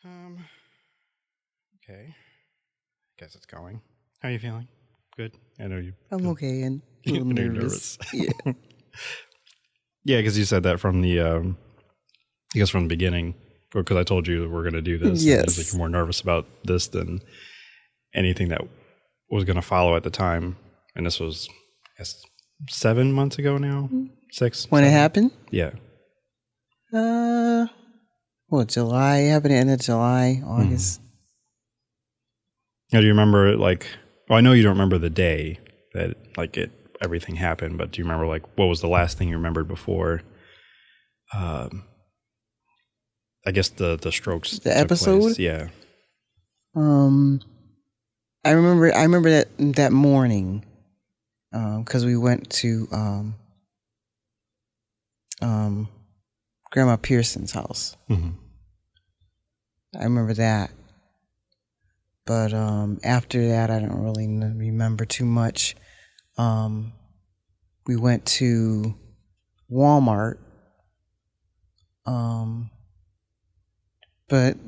Um, okay. Guess it's going. How are you feeling? Good? I know you I'm feel okay and a I little know you're nervous. Yeah. Yeah, because you said that from the, I guess from the beginning, because I told you we're going to do this, and it's like Yes. you're more nervous about this than anything that was going to follow at the time. And this was, I guess, 7 months ago now? 6, When it 7? happened? Yeah. Uh, July? It happened at the end of July, August. Now, do you remember, like, well, I know you don't remember the day that, like, everything happened, but do you remember, like, what was the last thing you remembered before, I guess the strokes The took place? episode? Yeah. Um, I remember that morning, because we went to, um, Grandma Pearson's house. Mm-hmm. I remember that. But, after that, I don't really remember too much. We went to Walmart. But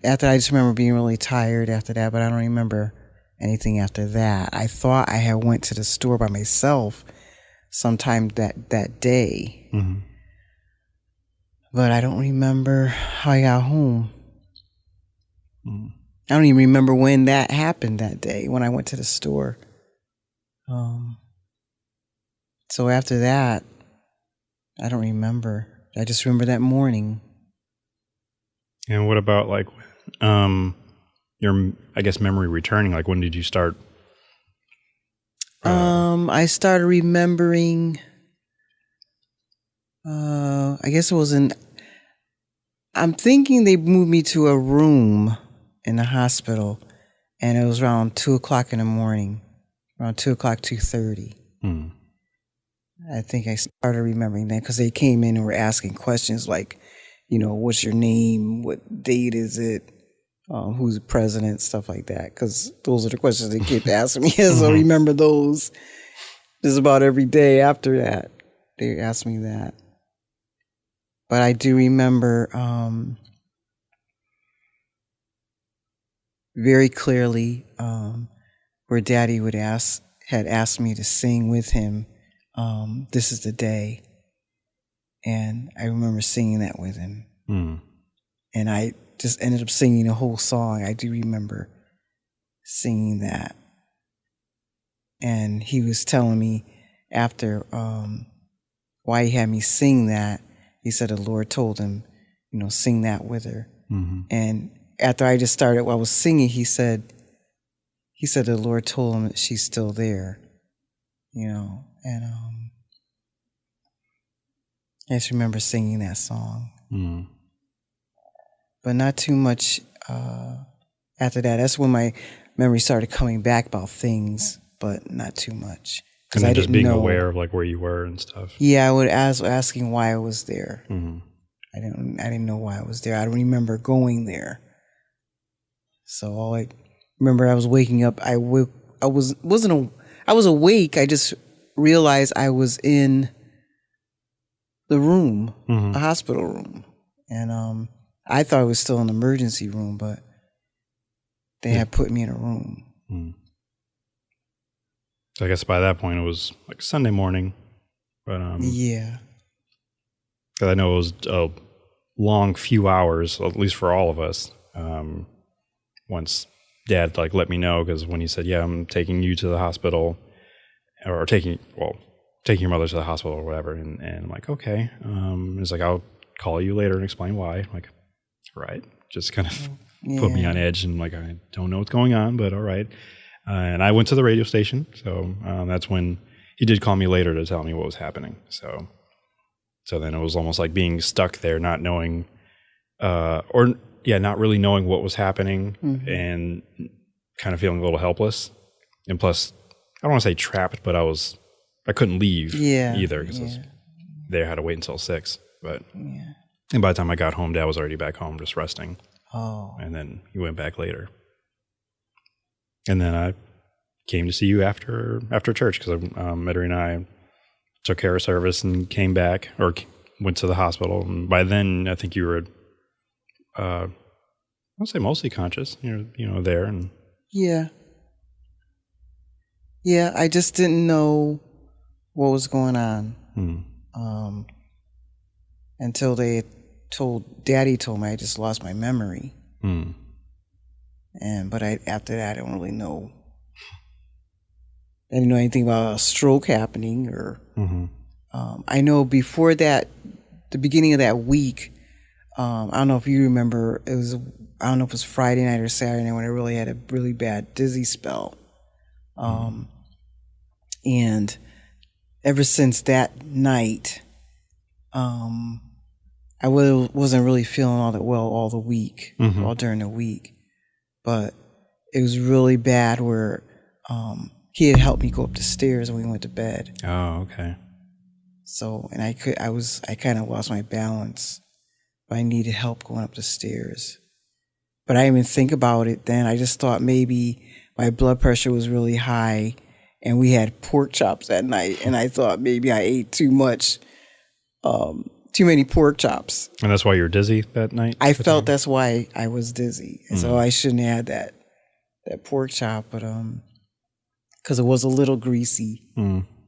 after I just remember being really tired after that, but I don't remember anything after that. I thought I had went to the store by myself sometime that day, Mm-hmm. but I don't remember how I got home. Mm-hmm. I don't even remember when that happened that day when I went to the store. So after that, I don't remember. I just remember that morning. And what about, like, your, I guess, memory returning? Like, when did you start? I started remembering. I guess it was I'm thinking they moved me to a room in the hospital, and it was around 2:00 in the morning, around 2:00, 2:30. Hmm. I think I started remembering that because they came in and were asking questions like, what's your name? What date is it? Who's the president? Stuff like that. Because those are the questions they kept asking me. So I remember those just about every day after that. They asked me that. But I do remember very clearly where Daddy had asked me to sing with him. This is the day, and I remember singing that with him. And I just ended up singing the whole song. I do remember singing that, and he was telling me after why he had me sing that. He said the Lord told him, sing that with her. And after I just started, while I was singing, he said the Lord told him that she's still there, and I just remember singing that song. But not too much after that. That's when my memory started coming back about things, but not too much. And Because then I just didn't being know. aware of, like, where you were and stuff. Yeah, I would asking why I was there. I didn't know why I was there. I don't remember going there. So all I remember, I was waking up. I was awake. I just realized I was in the room, a hospital room, and I thought I was still in the emergency room, but they had put me in a room. So I guess by that point it was like Sunday morning, but Yeah. 'cause I know it was a long few hours, at least for all of us. Once Dad, like, let me know, because when he said, "Yeah, I'm taking you to the hospital," or taking your mother to the hospital or whatever, and I'm like, okay. He's like, "I'll call you later and explain why." I'm like, all right. Just kind of put me on edge, and, like, I don't know what's going on, but all right. And I went to the radio station, so that's when he did call me later to tell me what was happening. So then it was almost like being stuck there, not knowing, not really knowing what was happening, and kind of feeling a little helpless. And plus, I don't want to say trapped, but I couldn't leave either, because I was there, had to wait until 6. But and by the time I got home, Dad was already back home just resting. Oh. And then he went back later. And then I came to see you after church, because Medri and I took care of service and came back, or went to the hospital. And by then, I think you were I'll say mostly conscious. You're there and Yeah. Yeah, I just didn't know what was going on. Until Daddy told me I just lost my memory. But after that, I don't really know. I didn't know anything about a stroke happening or, I know before that, the beginning of that week, I don't know if you remember, I don't know if it was Friday night or Saturday night when I really had a really bad dizzy spell. And ever since that night, I wasn't really feeling all that well all the week, all during the week. But it was really bad where he had helped me go up the stairs when we went to bed. Oh, okay. So, and I kind of lost my balance, but I needed help going up the stairs. But I didn't even think about it then. I just thought maybe my blood pressure was really high and we had pork chops that night. And I thought maybe I ate too many pork chops. And that's why you were dizzy that night? I felt that's why I was dizzy. And so I shouldn't have had that pork chop, but because it was a little greasy.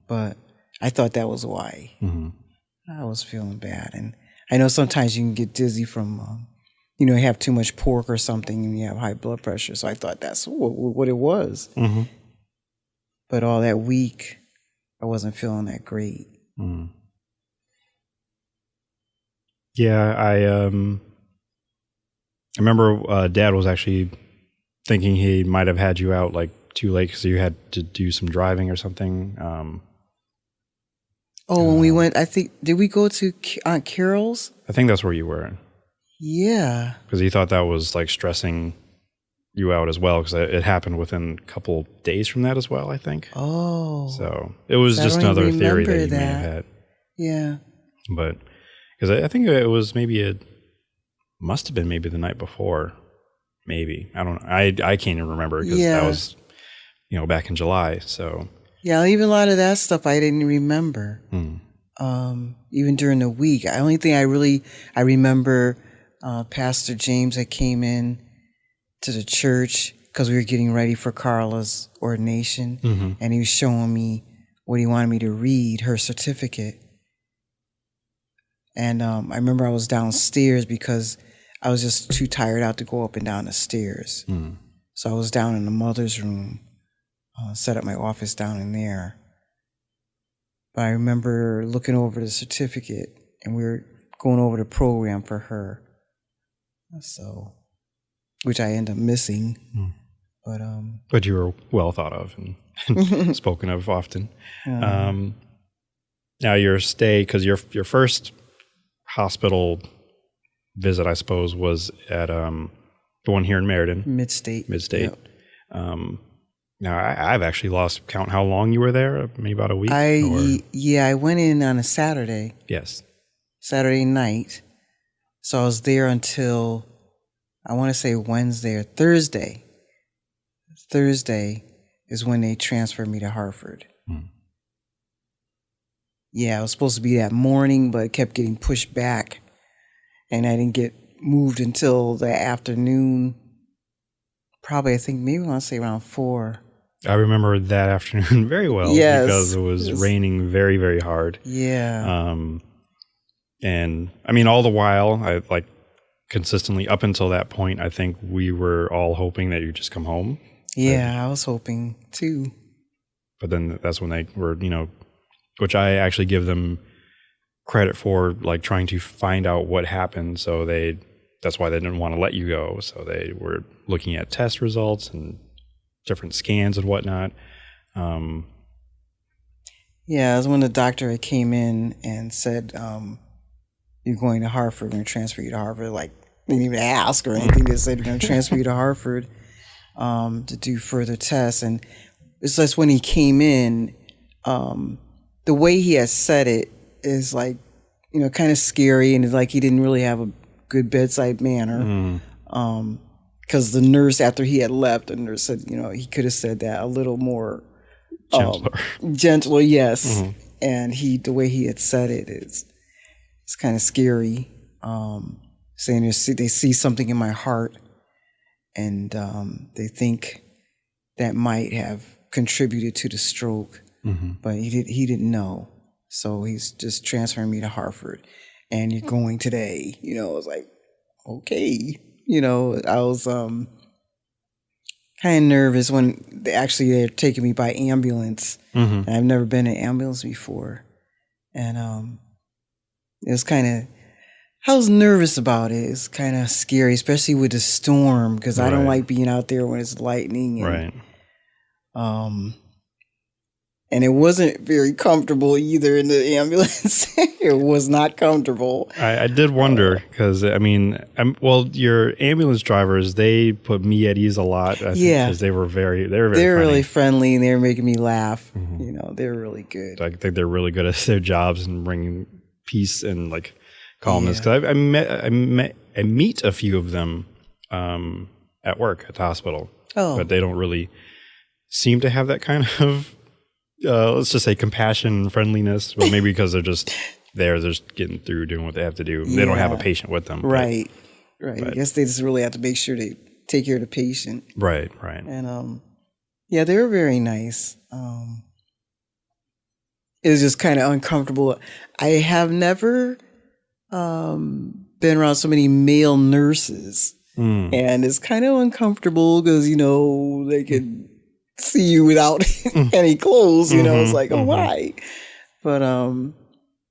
But I thought that was why. I was feeling bad. And I know sometimes you can get dizzy from, you have too much pork or something and you have high blood pressure. So I thought that's what it was. But all that week, I wasn't feeling that great. Yeah, I remember Dad was actually thinking he might have had you out like too late because you had to do some driving or something. When we went, I think, did we go to Aunt Carol's? I think that's where you were. Yeah. Because he thought that was like stressing you out as well because it happened within a couple days from that as well, I think. Oh. So it was just another theory that you may have had. Yeah. But because I think it was must have been maybe the night before. Maybe. I don't know. I can't even remember because that was, back in July. So. Yeah, even a lot of that stuff I didn't remember. Even during the week. The only thing I remember, Pastor James that came in to the church because we were getting ready for Carla's ordination, and he was showing me what he wanted me to read, her certificate. And I remember I was downstairs because I was just too tired out to go up and down the stairs. So I was down in the mother's room, set up my office down in there. But I remember looking over the certificate and we were going over the program for her. So, which I ended up missing. But you were well thought of and spoken of often. Now your stay, because your first hospital visit, I suppose, was at the one here in Meriden. Mid-State. Yep. Now, I've actually lost count how long you were there, maybe about a week? I went in on a Saturday. Yes. Saturday night. So I was there until, I want to say Wednesday or Thursday. Thursday is when they transferred me to Hartford. Yeah, it was supposed to be that morning, but it kept getting pushed back. And I didn't get moved until the afternoon. Probably, I think, maybe I want to say around 4. I remember that afternoon very well because it was raining very, very hard. Yeah. And I mean, all the while, I consistently up until that point, I think we were all hoping that you'd just come home. Yeah, I was hoping too. But then that's when they were, which I actually give them credit for, like trying to find out what happened. So that's why they didn't want to let you go. So they were looking at test results and different scans and whatnot. Yeah, it was when the doctor came in and said, you're going to Hartford, we're going to transfer you to Hartford. Like, they didn't even ask or anything. They said, we're going to transfer you to Hartford to do further tests. And it's just when he came in, the way he had said it is like, kind of scary. And it's like he didn't really have a good bedside manner. Because the nurse, after he had left, the nurse said, he could have said that a little more gentler, yes. And the way he had said it's kind of scary. Saying they see something in my heart and they think that might have contributed to the stroke, but he didn't know. So he's just transferring me to Hartford, and you're going today. You know, I was like, okay. You know, I was kind of nervous when they're taking me by ambulance. And I've never been in an ambulance before, and it was kind of. I was nervous about it. It's kind of scary, especially with the storm, because I don't like being out there when it's lightning. And, and it wasn't very comfortable either in the ambulance. It was not comfortable. I did wonder because, I mean, your ambulance drivers, they put me at ease a lot. Because they were very really friendly, and they were making me laugh. You know, they're really good. I think they're really good at their jobs and bringing peace and like calmness. Because I meet a few of them at work at the hospital, but they don't really seem to have that kind of let's just say compassion and friendliness. But maybe because they're just they're just getting through doing what they have to do. They don't have a patient with them, right? I guess they just really have to make sure they take care of the patient, right. And they were very nice. It was just kind of uncomfortable. I have never been around so many male nurses, and it's kind of uncomfortable because, you know, they could see you without any clothes, you know, it's like, oh, why? But I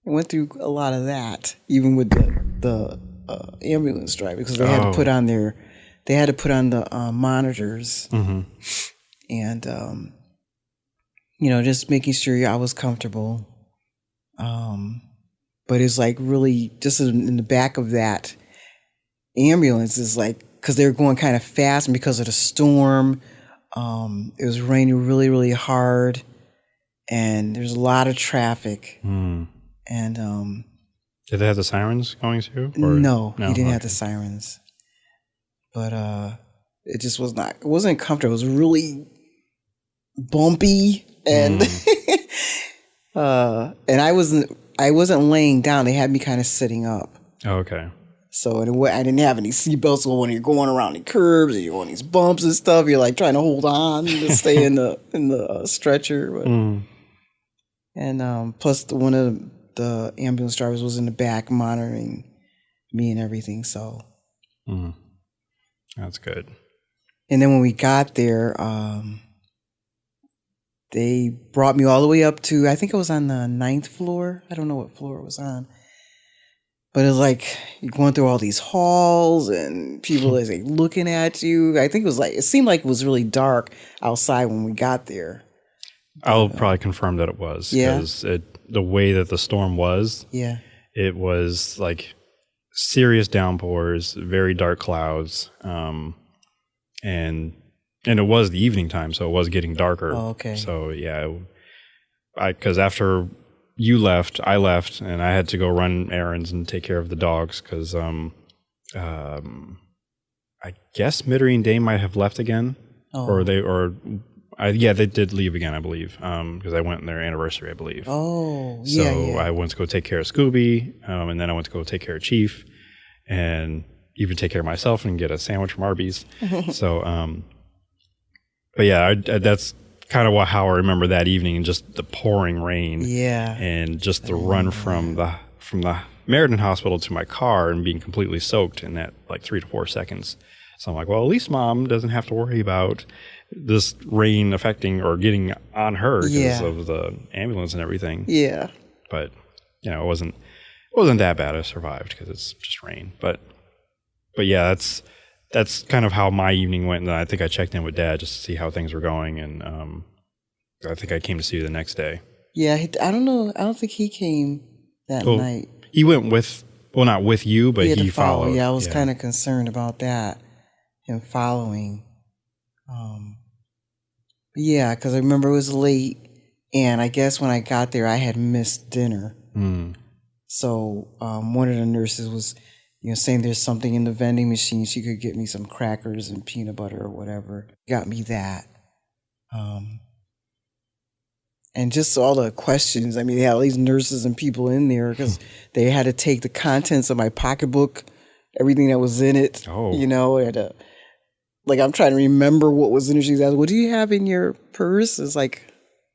went through a lot of that, even with the ambulance driver, because they had to put on the monitors, and you know, just making sure I was comfortable. But it's like really just in the back of that ambulance is like, because they were going kind of fast, and because of the storm, it was raining really, really hard, and there's a lot of traffic. And did they have the sirens going too? No, he didn't have the sirens. But it just it wasn't comfortable. It was really bumpy, and and I wasn't laying down. They had me kind of sitting up. Oh, okay. So I didn't have any seatbelts. So when you're going around the curbs and you're on these bumps and stuff, you're like trying to hold on to stay in the stretcher. But, and plus one of the ambulance drivers was in the back monitoring me and everything. So that's good. And then when we got there, they brought me all the way up to, I think it was on the 9th floor. I don't know what floor it was on. But it was like you're going through all these halls and people are like looking at you. I think it seemed like it was really dark outside when we got there. I'll probably confirm that it was. Because the way that the storm was, it was like serious downpours, very dark clouds. And it was the evening time, so it was getting darker. Oh, okay. So because after you left, I left, and I had to go run errands and take care of the dogs because I guess Mittery and Dane might have left again, they did leave again, I believe, because I went on their anniversary, I believe. Oh, so I went to go take care of Scooby, and then I went to go take care of Chief, and even take care of myself and get a sandwich from Arby's. So, but yeah, that's kind of how I remember that evening, and just the pouring rain. Yeah. And just the run from the Meriden Hospital to my car and being completely soaked in that like 3 to 4 seconds. So I'm like, well, at least Mom doesn't have to worry about this rain affecting or getting on her because of the ambulance and everything. Yeah. But you know, it wasn't that bad. I survived because it's just rain. But yeah, that's kind of how my evening went. And then I think I checked in with Dad just to see how things were going. And I think I came to see you the next day. Yeah, I don't know. I don't think he came that night. He went not with you, but he followed. Yeah, I was kind of concerned about that, him following. Because I remember it was late. And I guess when I got there, I had missed dinner. So one of the nurses was saying there's something in the vending machine. She could get me some crackers and peanut butter or whatever. Got me that. And just all the questions. I mean, they had all these nurses and people in there because they had to take the contents of my pocketbook, everything that was in it. Oh. They had to like I'm trying to remember what was in there. She's asking, what do you have in your purse? It's like,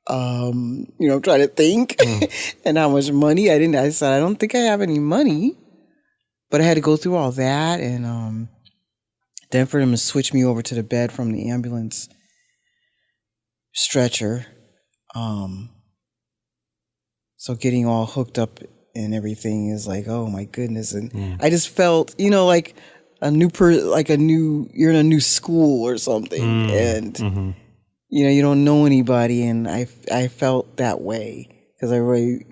I'm trying to think and how much money. I said, I don't think I have any money, but I had to go through all that. And, then for them to switch me over to the bed from the ambulance stretcher. So getting all hooked up and everything is like, oh my goodness. And I just felt, like you're in a new school or something. And, you don't know anybody. And I felt that way because everybody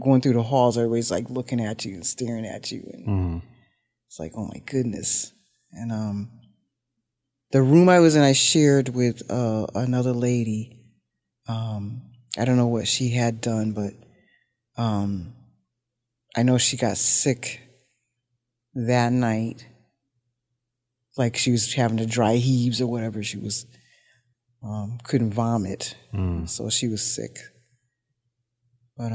going through the halls, everybody's like looking at you and staring at you. And it's like, oh my goodness. And, the room I was in, I shared with another lady. I don't know what she had done, but I know she got sick that night. Like she was having the dry heaves or whatever. She was couldn't vomit, so she was sick. But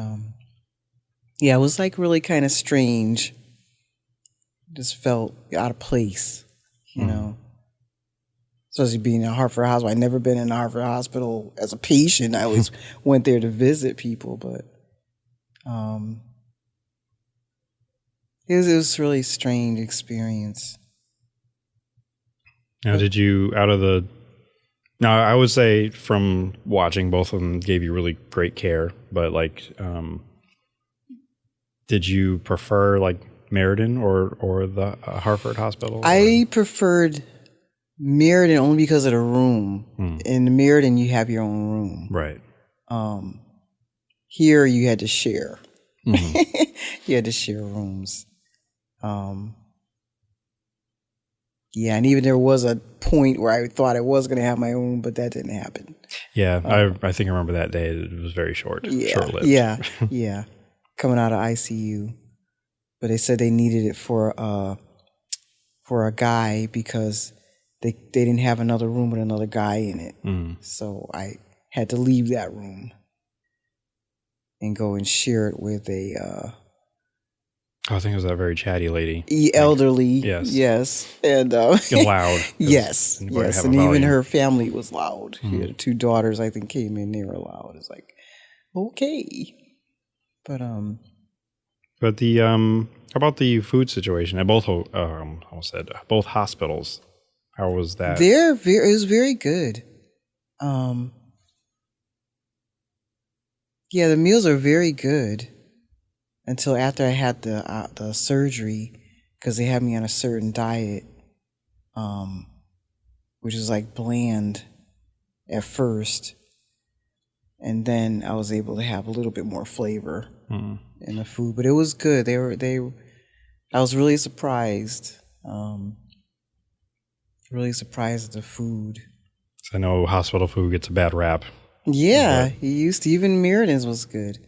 yeah, it was like really kind of strange. Just felt out of place, you know. Especially being in Hartford Hospital. I'd never been in a Hartford Hospital as a patient. I always went there to visit people, but it was a really strange experience. Now, now I would say from watching, both of them gave you really great care, but like, did you prefer like Meriden or the Hartford Hospital? I preferred Meriden only because of the room. In Meriden, you have your own room. Right. Here, you had to share. You had to share rooms. Yeah, and even there was a point where I thought I was going to have my own, but that didn't happen. Yeah, I think I remember that day. It was very short-lived. Yeah. Coming out of ICU. But they said they needed it for a guy because they didn't have another room with another guy in it. So I had to leave that room and go and share it with a I think it was that very chatty lady. Elderly. Yes. And loud. Yes. And even her family was loud. She had 2 daughters, I think, came in, they were loud. It's like, okay. But the how about the food situation at both both hospitals? How was that? It was very good. Yeah, the meals are very good until after I had the surgery, because they had me on a certain diet, which is like bland at first, and then I was able to have a little bit more flavor in the food. But it was good. I was really surprised. Really surprised at the food. I know hospital food gets a bad rap. Yeah, even Meriden's was good.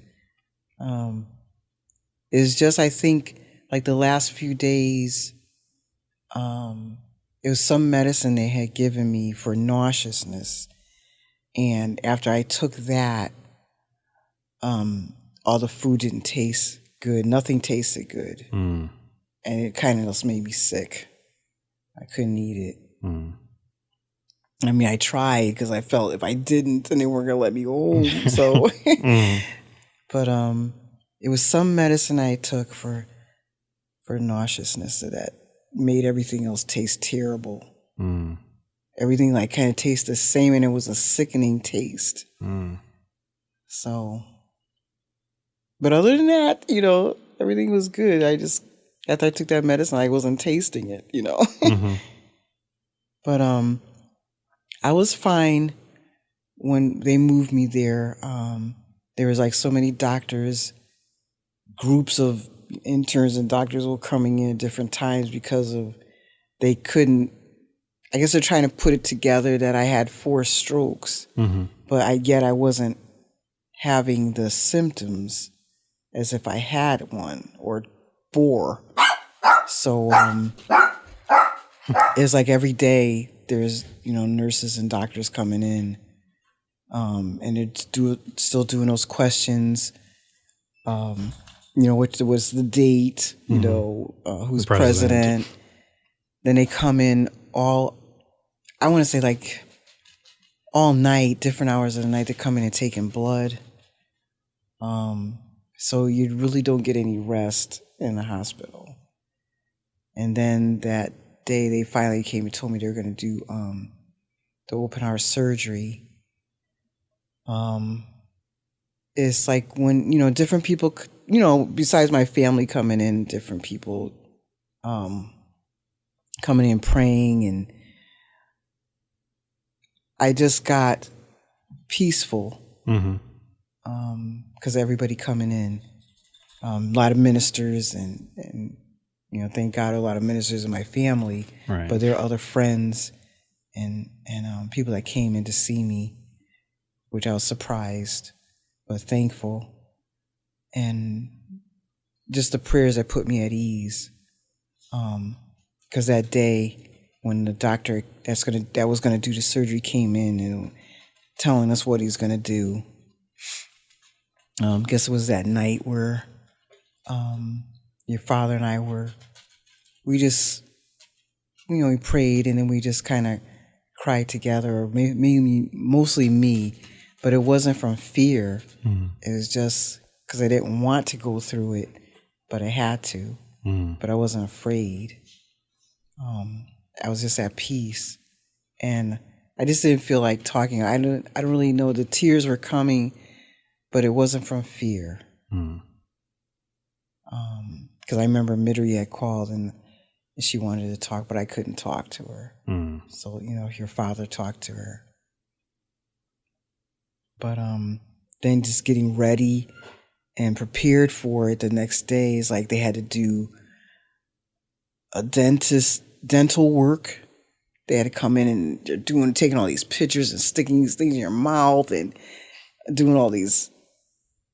It's just, I think, like the last few days, it was some medicine they had given me for nauseousness. And after I took that, all the food didn't taste good. Nothing tasted good. And it kind of just made me sick. I couldn't eat it. I mean, I tried because I felt if I didn't, then they weren't going to let me go home. So, but it was some medicine I took for nauseousness that made everything else taste terrible. Everything like kind of tastes the same, and it was a sickening taste. So, but other than that, everything was good. After I took that medicine, I wasn't tasting it, But I was fine when they moved me there. There was like so many doctors, groups of interns and doctors were coming in at different times because they couldn't, I guess they're trying to put it together that I had 4 strokes, but I wasn't having the symptoms as if I had 1 or 4. So it's like every day there's, nurses and doctors coming in, and they're still doing those questions. What was the date, who's president. Then they come in all I want to say like all night, different hours of the night, they're coming and taking blood. So you really don't get any rest in the hospital. And then that day they finally came and told me they were going to do the open heart surgery. It's like when, different people, besides my family coming in, different people coming in praying, and I just got peaceful because everybody coming in, a lot of ministers and thank God a lot of ministers in my family, Right. but there are other friends and people that came in to see me, which I was surprised but thankful, and just the prayers that put me at ease, because that day when the doctor that was gonna do the surgery came in and telling us what he's gonna do, guess it was that night where your father and I we just we prayed, and then we just kind of cried together, or maybe mostly me, but it wasn't from fear. It was just because I didn't want to go through it, but I had to. But I wasn't afraid. I was just at peace, and I just didn't feel like talking. I don't really know. The tears were coming, but it wasn't from fear. Because I remember Midri had called and she wanted to talk, but I couldn't talk to her. So your father talked to her. But then just getting ready and prepared for it the next day is like they had to do a dental work. They had to come in and they're taking all these pictures and sticking these things in your mouth and doing all these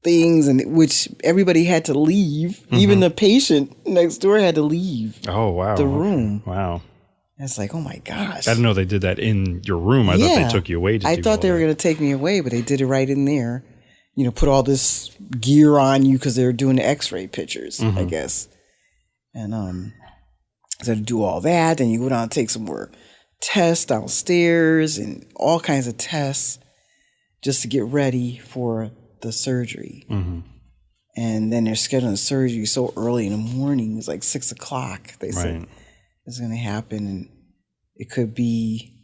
things, and which everybody had to leave. Even the patient next door had to leave. Oh, wow. The room. Wow. It's like, oh my gosh. I didn't know they did that in your room. I thought they took you away to do I thought they were going to take me away, but they did it right in there. Put all this gear on you because they were doing the x-ray pictures, I guess. And so to do all that, then you go down and take some more tests downstairs and all kinds of tests just to get ready for the surgery. And then they're scheduling the surgery so early in the morning. It's like 6 o'clock. They said it's going to happen, and it could be,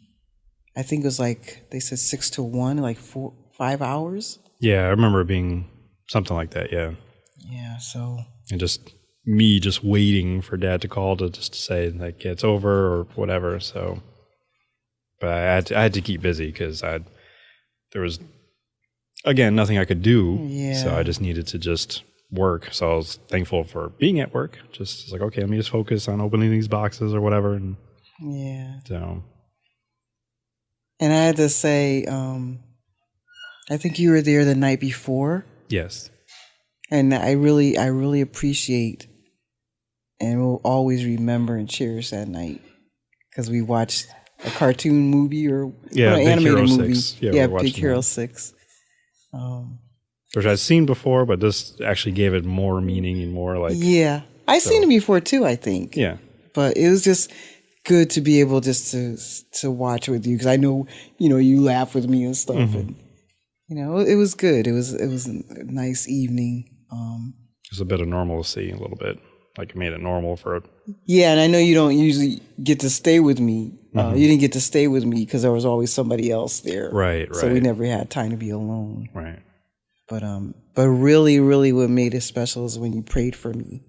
I think it was like they said 6 to 1, like 5 hours. Yeah, I remember it being something like that. Yeah. So and just me just waiting for Dad to call to say like it's over or whatever. So, but I had to keep busy because there was, again, nothing I could do. Yeah. So I just needed to just work. So I was thankful for being at work. Just like, okay, let me just focus on opening these boxes or whatever. And so. And I had to say, I think you were there the night before. Yes. And I really appreciate and will always remember and cherish that night because we watched a cartoon movie or an animated movie. 6. Big Hero 6. Which I'd seen before, but this actually gave it more meaning and more like... Yeah. I've seen it before too, I think. Yeah. But it was just good to be able just to watch with you because I know, you laugh with me and stuff. And, it was good. It was a nice evening. There's a bit of normalcy, a little bit. Like it made it normal for... Yeah, and I know you don't usually get to stay with me. You didn't get to stay with me because there was always somebody else there. Right. So we never had time to be alone. Right. But really, really what made it special is when you prayed for me.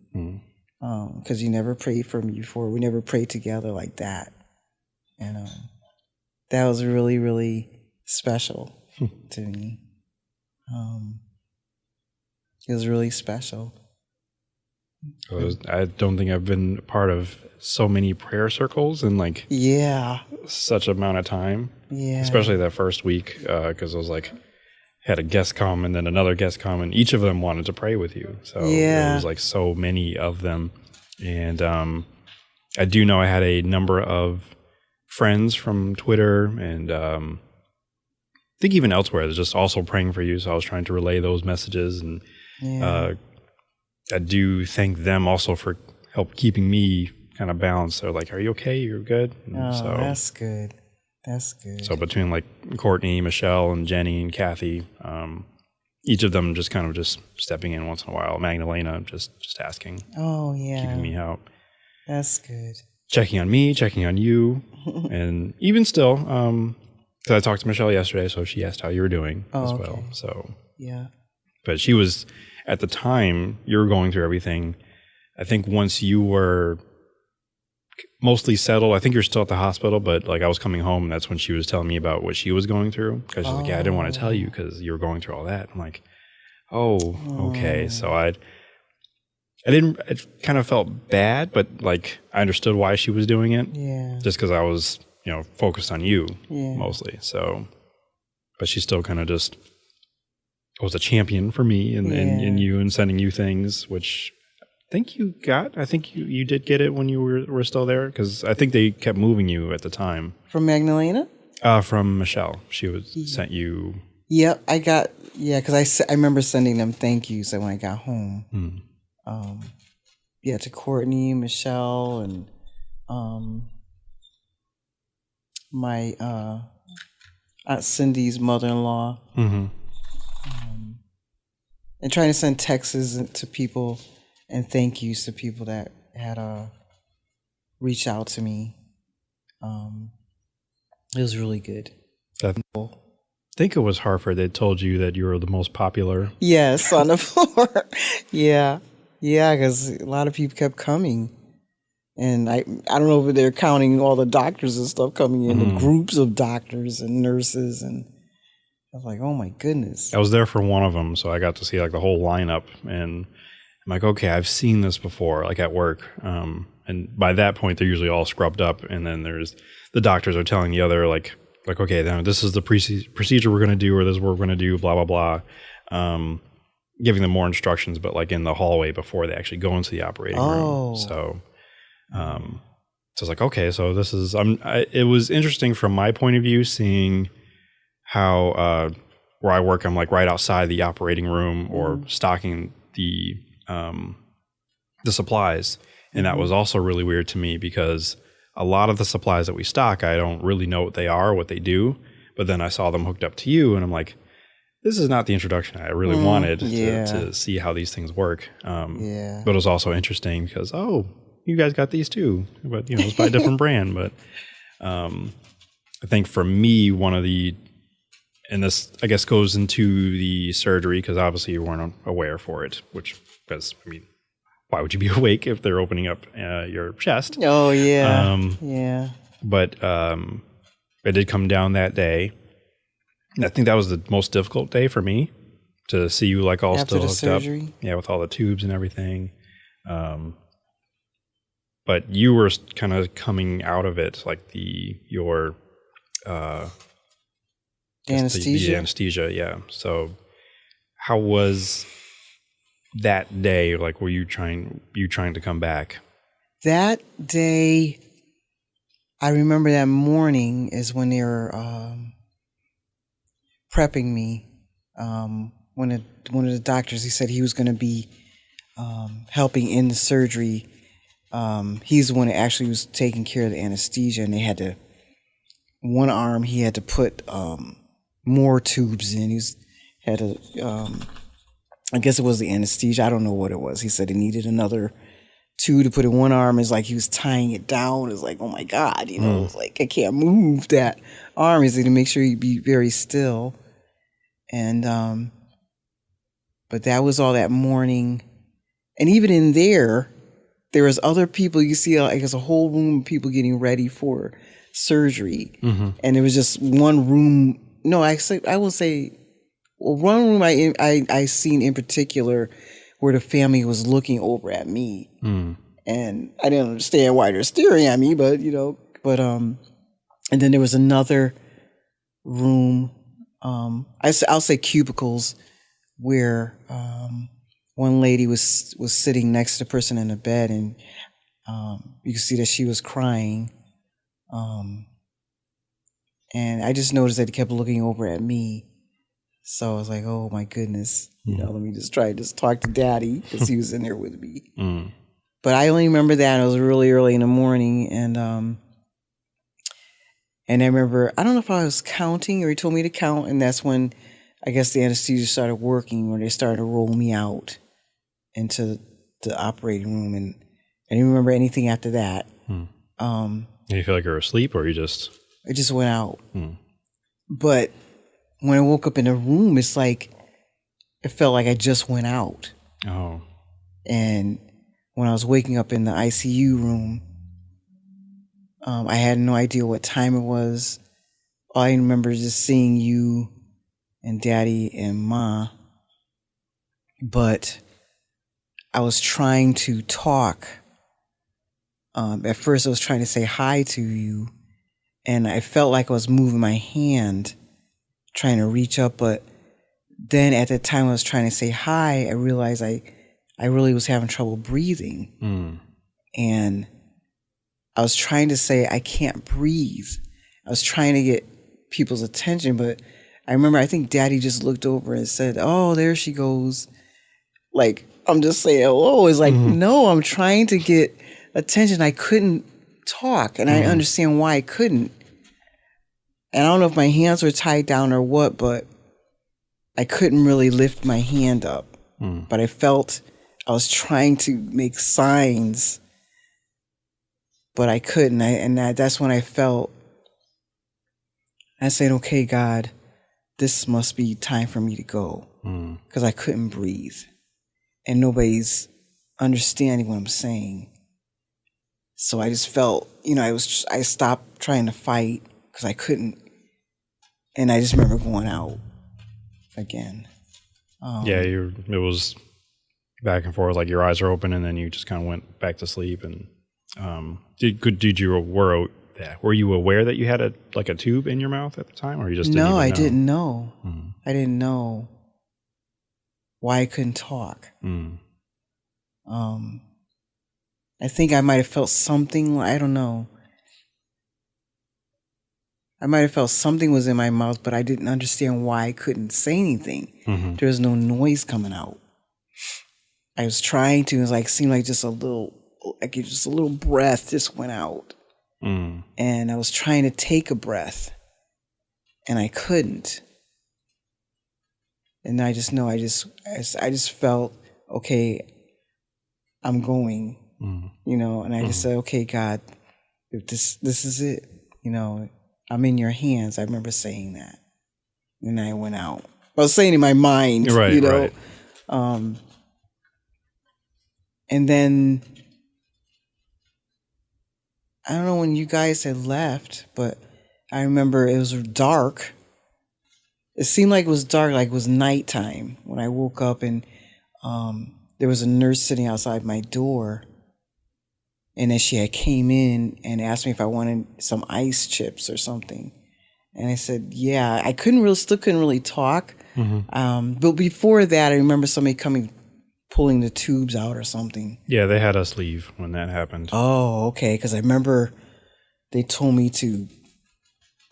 Because you never prayed for me before. We never prayed together like that. And that was really, really special to me. It was really special. I don't think I've been part of so many prayer circles in such amount of time. Yeah. Especially that first week, because I was like, had a guest come and then another guest come, and each of them wanted to pray with you. So there was like so many of them. And I do know I had a number of friends from Twitter and I think even elsewhere that's just also praying for you. So I was trying to relay those messages, and I do thank them also for help keeping me kind of balanced. They're like, "Are you okay? You're good." And that's good. That's good. So between like Courtney, Michelle, and Jenny and Kathy, each of them just kind of just stepping in once in a while. Magdalena just asking, Oh, yeah. keeping me help. That's good. Checking on me, checking on you. And even still, because I talked to Michelle yesterday, so she asked how you were doing as well. So, yeah. But she was, at the time, you were going through everything. I think once you were mostly settled, I think you're still at the hospital, but like I was coming home, and that's when she was telling me about what she was going through. Because she's like, yeah, I didn't want to tell you because you were going through all that. I'm like, oh, okay. So it kind of felt bad, but like I understood why she was doing it. Yeah. Just because I was, focused on you mostly. So, but she still kind of just was a champion for me and you and sending you things, which I think you got. I think you did get it when you were still there, because I think they kept moving you at the time. From Magdalena? From Michelle. She sent you. Yep, I got, because I remember sending them thank yous when I got home. To Courtney, Michelle, and my Aunt Cindy's mother-in-law. And trying to send texts to people and thank yous to people that had reached out to me. It was really good. I think it was Hartford. They told you that you were the most popular. Yes, on the floor. Yeah, because a lot of people kept coming. And I don't know if they're counting all the doctors and stuff coming in, the groups of doctors and nurses. And I was like, oh, my goodness. I was there for one of them, so I got to see like the whole lineup. And I'm like, okay, I've seen this before, like at work. And by that point, they're usually all scrubbed up. And then there's the doctors are telling the other, like okay, now this is the procedure we're going to do, or this is what we're going to do, blah, blah, blah. Giving them more instructions, but like in the hallway before they actually go into the operating room. So I was like, okay, so this is, it was interesting from my point of view, seeing how, where I work, I'm like right outside the operating room or stocking the supplies. And that was also really weird to me, because a lot of the supplies that we stock, I don't really know what they are, what they do. But then I saw them hooked up to you, and I'm like, this is not the introduction I really wanted to see how these things work. But it was also interesting because, you guys got these too. But, it's by a different brand. But I think for me, one of the, and this, I guess, goes into the surgery, because obviously you weren't aware for it, because, why would you be awake if they're opening up your chest? Oh, yeah. But it did come down that day. And I think that was the most difficult day for me, to see you like all after still the hooked surgery? up. Yeah, with all the tubes and everything. But you were kind of coming out of it, like your anesthesia? The anesthesia, yeah. So how was that day? Like, were you trying to come back? That day, I remember that morning is when they were prepping me. One of the doctors, he said he was going to be helping in the surgery. He's the one that actually was taking care of the anesthesia, and they had one arm he had to put more tubes in. I guess it was the anesthesia. I don't know what it was. He said he needed another two to put in one arm. It's like he was tying it down. It's like, oh my God, it's like I can't move that arm. He said to make sure you be very still. And but that was all that morning. And even in there was other people. You see, like, there's a whole room of people getting ready for surgery. And there was just one room. No, I will say, one room I seen in particular where the family was looking over at me, and I didn't understand why they're staring at me, but and then there was another room. I'll say cubicles, where one lady was sitting next to the person in the bed, and you could see that she was crying. And I just noticed that they kept looking over at me. So I was like, oh my goodness, let me just try to talk to Daddy, because he was in there with me. But I only remember that it was really early in the morning, and And I remember, I don't know if I was counting or he told me to count, and that's when I guess the anesthesia started working, when they started to roll me out into the operating room, and I didn't remember anything after that. You feel like you were asleep, or you just... I just went out. But when I woke up in the room, it's like it felt like I just went out. Oh. And when I was waking up in the ICU room, I had no idea what time it was. All I remember is just seeing you and Daddy and Ma. But I was trying to talk. At first I was trying to say hi to you, and I felt like I was moving my hand, trying to reach up, but then at the time I was trying to say hi, I realized I really was having trouble breathing. And I was trying to say, I can't breathe. I was trying to get people's attention, but I remember, I think Daddy just looked over and said, oh, there she goes. Like, I'm just saying hello. It's like, no, I'm trying to get attention. I couldn't talk, and I understand why I couldn't. And I don't know if my hands were tied down or what, but I couldn't really lift my hand up. But I felt I was trying to make signs, but I couldn't. That's when I felt, I said, okay, God, this must be time for me to go, because I couldn't breathe. And nobody's understanding what I'm saying. So I just felt, I stopped trying to fight because I couldn't. And I just remember going out again. It was back and forth, like your eyes are open and then you just kind of went back to sleep. And were you aware that you had a tube in your mouth at the time, or you just didn't even know? I didn't know. I didn't know why I couldn't talk. I think I might have felt something, I don't know. I might have felt something was in my mouth, but I didn't understand why I couldn't say anything. There was no noise coming out. I was trying to, it seemed like just a little breath just went out. And I was trying to take a breath, and I couldn't. And I just know, I just felt, okay, I'm going, and I just said, okay, God, if this is it, I'm in your hands. I remember saying that. And I went out. I was saying in my mind, right. And then, I don't know when you guys had left, but I remember it was dark. It seemed like it was dark, like it was nighttime when I woke up, and there was a nurse sitting outside my door. And then she had came in and asked me if I wanted some ice chips or something. And I said, yeah. I still couldn't really talk. But before that, I remember somebody pulling the tubes out or something. Yeah, they had us leave when that happened. Oh, okay. Because I remember they told me to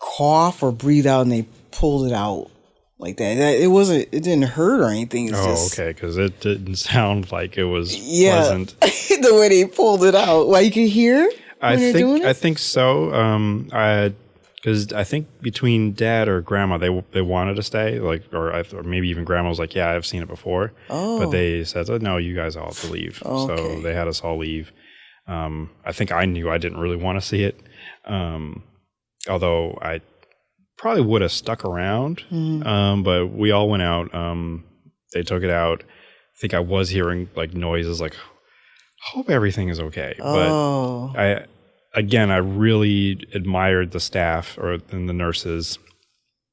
cough or breathe out, and they pulled it out like that. It didn't hurt or anything. It's okay, because it didn't sound like it was pleasant. The way they pulled it out. Well, you can hear I think so. Because I think between Dad or Grandma, they wanted to stay, or maybe even Grandma was like, yeah, I've seen it before. But they said, oh, no, you guys all have to leave. Okay. So they had us all leave. I think I knew I didn't really want to see it. Although I probably would have stuck around. But we all went out. They took it out. I think I was hearing noises hope everything is okay. But I really admired the staff and the nurses,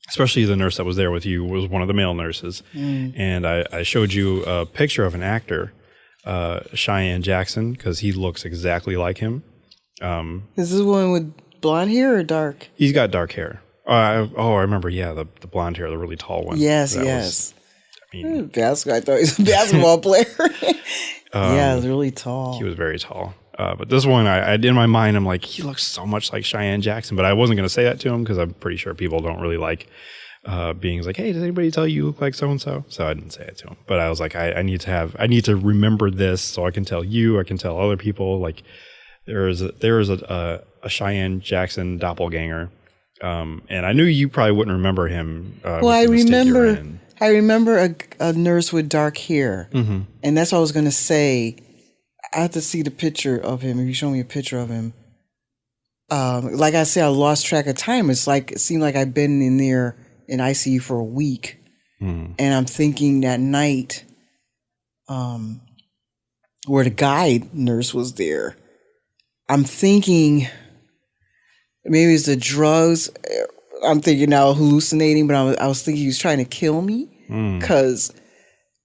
especially the nurse that was there with you was one of the male nurses. And I showed you a picture of an actor, Cheyenne Jackson, because he looks exactly like him. Is this one with blonde hair or dark? He's got dark hair. I remember, the blonde hair, the really tall one. Yes. I thought he was a basketball player. It was really tall. He was very tall. But this one, I in my mind, I'm like, he looks so much like Cheyenne Jackson. But I wasn't going to say that to him because I'm pretty sure people don't really like being like, hey, does anybody tell you look like so-and-so? So I didn't say it to him. But I was like, I need to remember this so I can tell you, I can tell other people. There is a Cheyenne Jackson doppelganger. And I knew you probably wouldn't remember him. Well, I remember a nurse with dark hair, and that's what I was going to say. I have to see the picture of him. If you show me a picture of him, like I said, I lost track of time. It's like it seemed like I've been in there in ICU for a week, and I'm thinking that night, where the guy nurse was there, I'm thinking maybe it's the drugs. I'm thinking now hallucinating, but I was thinking he was trying to kill me because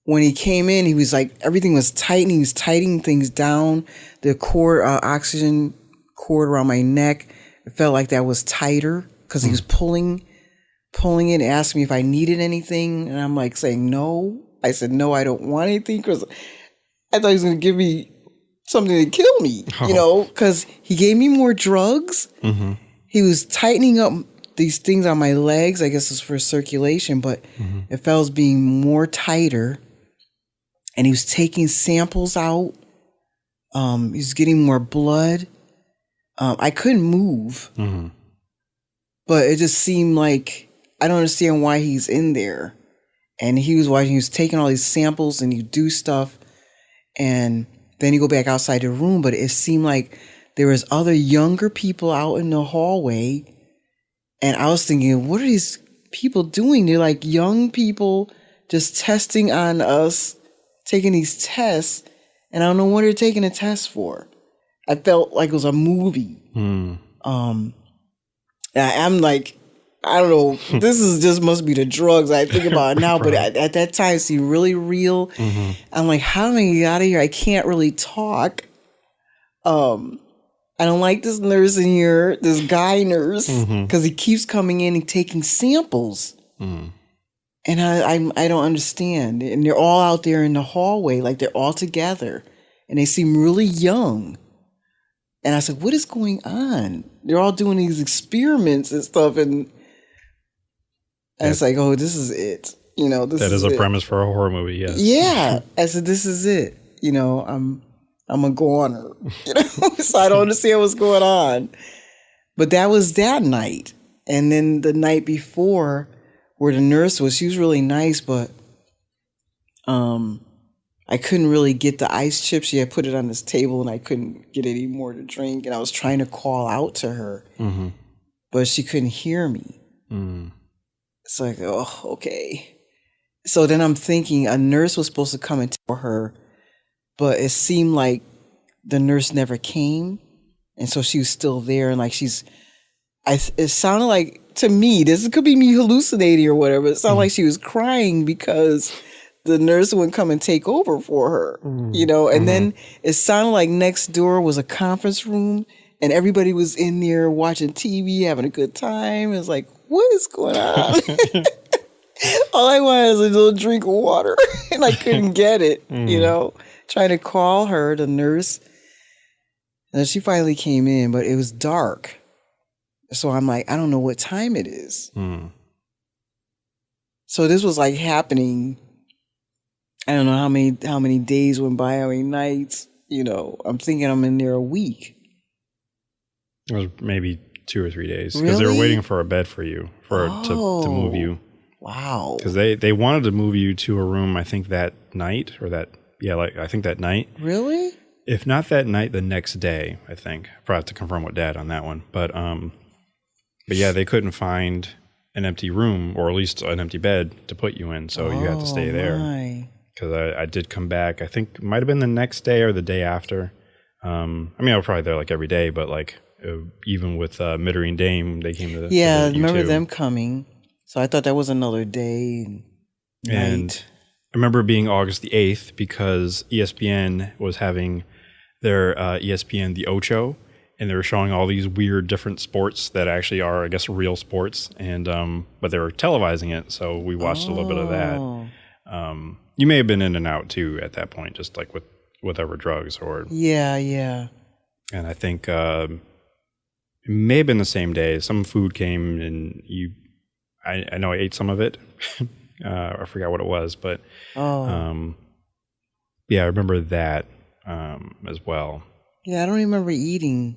when he came in, he was like, everything was tight and he was tightening things down. The cord, oxygen cord around my neck, it felt like that was tighter because he was pulling it, asking me if I needed anything. And I'm like saying no. I said, no, I don't want anything because I thought he was going to give me something to kill me, because he gave me more drugs. He was tightening up these things on my legs. I guess it's for circulation, but it felt as being more tighter. And he was taking samples out. He was getting more blood. I couldn't move, but it just seemed like I don't understand why he's in there. And he was taking all these samples and he'd do stuff. And then he'd go back outside the room. But it seemed like there was other younger people out in the hallway. And I was thinking, what are these people doing? They're like young people just testing on us, taking these tests. And I don't know what they're taking a test for. I felt like it was a movie. I'm like, I don't know. This is just must be the drugs I think about it now. But at that time, it seemed really real. I'm like, how do I get out of here? I can't really talk. I don't like this nurse in here, this guy nurse, because he keeps coming in and taking samples. And I don't understand. And they're all out there in the hallway, like they're all together. And they seem really young. And I said, what is going on? They're all doing these experiments and stuff. And it's like, oh, this is it. That is a premise for a horror movie, yes. Yeah. I said, this is it. I'm a goner. So I don't understand what's going on. But that was that night. And then the night before, where the nurse was, she was really nice, but I couldn't really get the ice chips. She had put it on this table and I couldn't get any more to drink. And I was trying to call out to her, but she couldn't hear me. It's like, oh, okay. So then I'm thinking a nurse was supposed to come and tell her, but it seemed like the nurse never came. And so she was still there. And like it sounded like, to me, this could be me hallucinating or whatever. It sounded like she was crying because the nurse wouldn't come and take over for her, and then it sounded like next door was a conference room and everybody was in there watching TV, having a good time. It's like, what is going on? All I wanted was a little drink of water and I couldn't get it, trying to call her, the nurse. And then she finally came in, but it was dark. So I'm like, I don't know what time it is. So this was like happening. I don't know how many days went by, how many nights. I'm thinking I'm in there a week. It was maybe 2 or 3 days because they were waiting for a bed for you to move you. Wow. Because they wanted to move you to a room. I think that night I think that night. Really? If not that night, the next day. I think I probably have to confirm with Dad on that one. But yeah, they couldn't find an empty room or at least an empty bed to put you in, so you had to stay there. Because I did come back. I think it might have been the next day or the day after. I was probably there like every day, but like even with Mittery and Dame, they came to the I remember them coming. So I thought that was another day. And I remember being August the 8th because ESPN was having their ESPN The Ocho, and they were showing all these weird different sports that actually are, I guess, real sports. And but they were televising it, so we watched a little bit of that. You may have been in and out too at that point, just like with whatever drugs or yeah. And I think it may have been the same day. Some food came and I know I ate some of it. I forgot what it was, but yeah, I remember that as well. Yeah, I don't remember eating.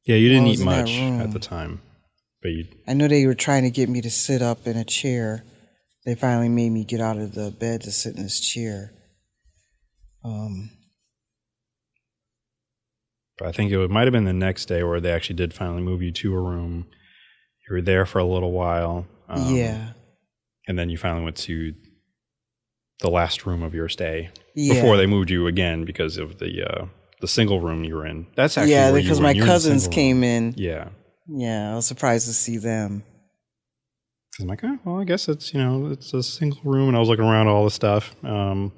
Yeah, you didn't eat much at the time. But you, I know they were trying to get me to sit up in a chair. They finally made me get out of the bed to sit in this chair. but I think it might have been the next day where they actually did finally move you to a room. You were there for a little while. Yeah. And then you finally went to the last room of your stay Yeah. before they moved you again because of the single room you were in. That's actually Yeah, where you because were. my You're in the cousins single came room. in. Yeah. Yeah, I was surprised to see them. Because I'm like, oh, well, I guess it's, it's a single room. And I was looking around all the stuff. And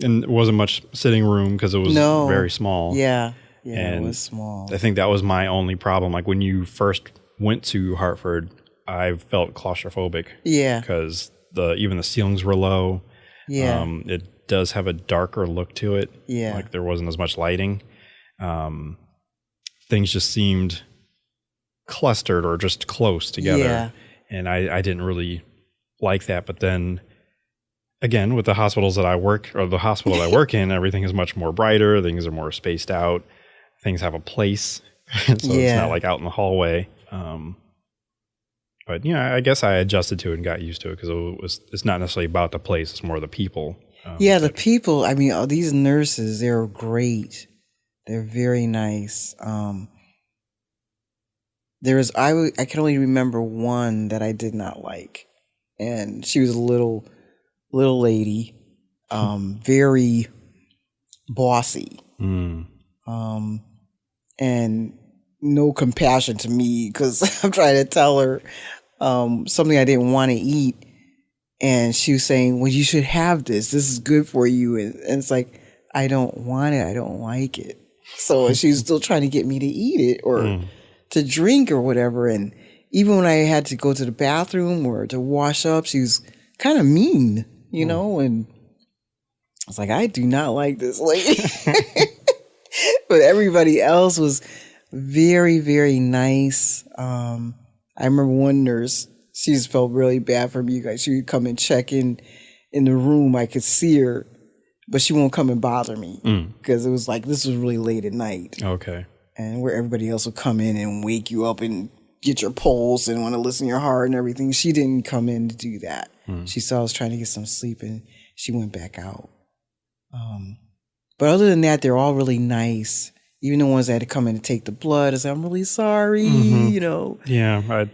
it wasn't much sitting room because it was very small. Yeah, and it was small. I think that was my only problem. Like when you first went to Hartford, I felt claustrophobic. Yeah. Because even the ceilings were low. Yeah. It does have a darker look to it. Yeah. Like there wasn't as much lighting. Things just seemed clustered or just close together. Yeah. And I didn't really like that. But then again, with the hospitals that I work, or the hospital that I work in, everything is much more brighter. Things are more spaced out. Things have a place. So it's not like out in the hallway. But I guess I adjusted to it and got used to it because it's not necessarily about the place. It's more the people. The people, I mean, these nurses, they're great. They're very nice. I can only remember one that I did not like. And she was a little lady, very bossy. And no compassion to me because I'm trying to tell her something I didn't want to eat. And she was saying, well, you should have this. This is good for you. And it's like, I don't want it. I don't like it. So she was still trying to get me to eat it or to drink or whatever. And even when I had to go to the bathroom or to wash up, she was kind of mean, and I was like, I do not like this lady. But everybody else was very, very nice. I remember one nurse, she just felt really bad for me. You guys, she would come and check in the room. I could see her, but she won't come and bother me because it was like, this was really late at night. Okay. And where everybody else would come in and wake you up and get your pulse and want to listen to your heart and everything. She didn't come in to do that. She saw I was trying to get some sleep and she went back out. But other than that, they're all really nice. Even the ones that had to come in to take the blood, I said, I'm really sorry, Yeah,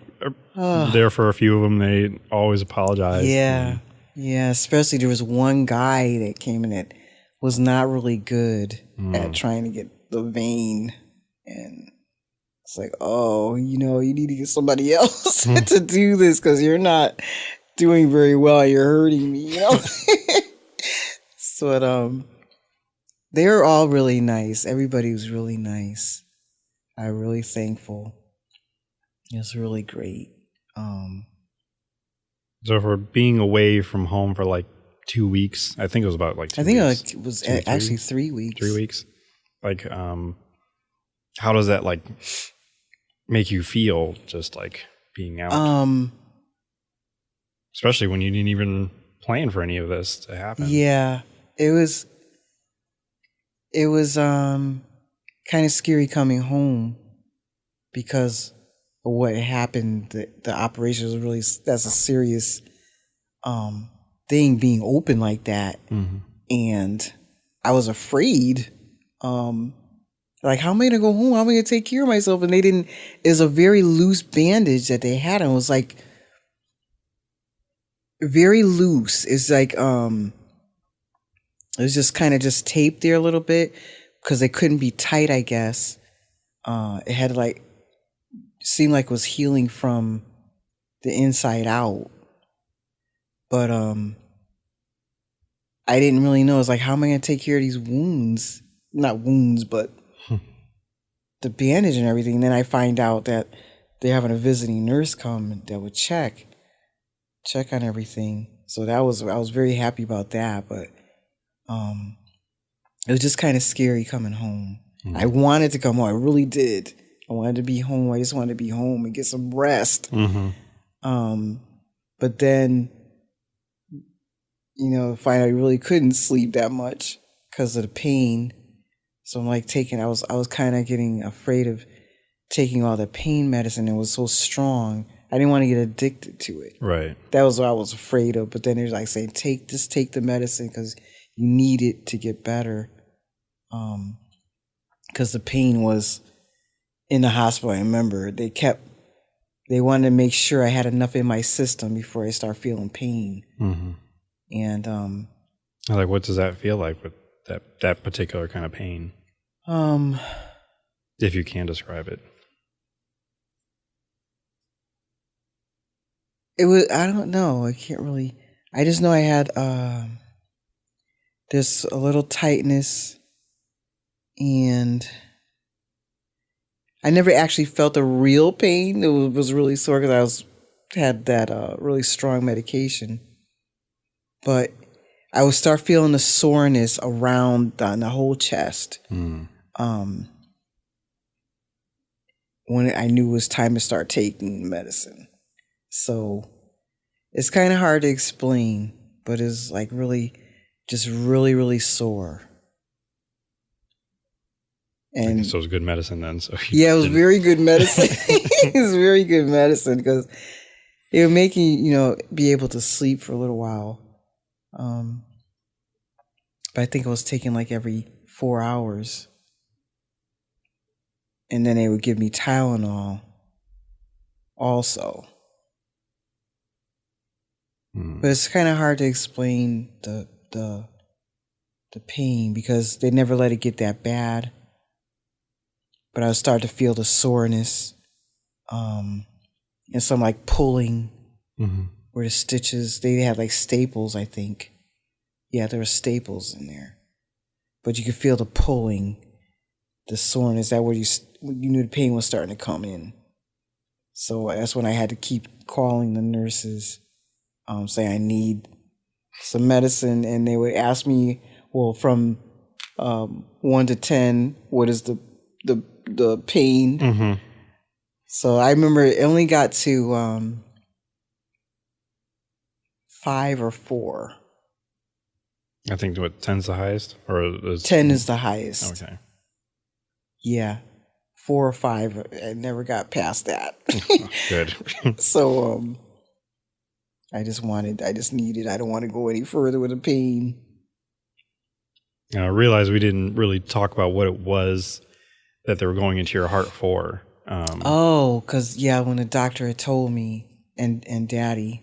there for a few of them, they always apologize. Yeah, yeah. Especially there was one guy that came in that was not really good at trying to get the vein. And it's like, oh, you need to get somebody else to do this because you're not doing very well. You're hurting me, So, they were all really nice. Everybody was really nice. I'm really thankful. It was really great. So for being away from home for like 2 weeks, I think it was about like 2 weeks. It was actually 3 weeks. 3 weeks. Like, how does that like make you feel just like being out? Especially when you didn't even plan for any of this to happen. Yeah, it was kind of scary coming home because of what happened. The operation was really, that's a serious thing, being open like that. And I was afraid, like, how am I going to go home? How am I going to take care of myself? And it was a very loose bandage that they had. And it was like very loose. It's like, it was just kind of just taped there a little bit because it couldn't be tight, I guess. It had like, seemed like it was healing from the inside out. But I didn't really know. It was like, how am I going to take care of these wounds? Not wounds, but the bandage and everything. And then I find out that they're having a visiting nurse come that would check on everything. So I was very happy about that. But it was just kind of scary coming home. I wanted to come home. I really did. I wanted to be home. I just wanted to be home and get some rest. But then, find out I really couldn't sleep that much because of the pain. So I'm like I was kind of getting afraid of taking all the pain medicine. It was so strong. I didn't want to get addicted to it. Right. That was what I was afraid of. But then they're like saying, take the medicine because you need it to get better. Because the pain was in the hospital. I remember they wanted to make sure I had enough in my system before I start feeling pain. Mm-hmm. And like, what does that feel like with that particular kind of pain? If you can describe it. It was, I don't know. I can't really, I just know I had there's a little tightness, and I never actually felt a real pain. It was really sore because had that really strong medication. But I would start feeling the soreness around the whole chest. When I knew it was time to start taking the medicine. So it's kind of hard to explain, but it's like really, just really, really sore. And so it was good medicine then. So yeah, it was very good medicine. It was very good medicine because it would make you, be able to sleep for a little while. But I think it was taking like every 4 hours. And then they would give me Tylenol also. But it's kind of hard to explain the pain because they never let it get that bad. But I would start to feel the soreness, and some like pulling, where the stitches, they had like staples, I think. Yeah, there were staples in there. But you could feel the pulling, the soreness. That where you knew the pain was starting to come in. So that's when I had to keep calling the nurses, saying I need some medicine, and they would ask me, well, from 1 to 10, what is the pain? So I remember it only got to 5 or 4. I think what 10's the highest, or 10 is the highest. Okay. Yeah, 4 or 5. I never got past that. Good. So I just needed. I don't want to go any further with the pain. I realized we didn't really talk about what it was that they were going into your heart for. Because when the doctor had told me and Daddy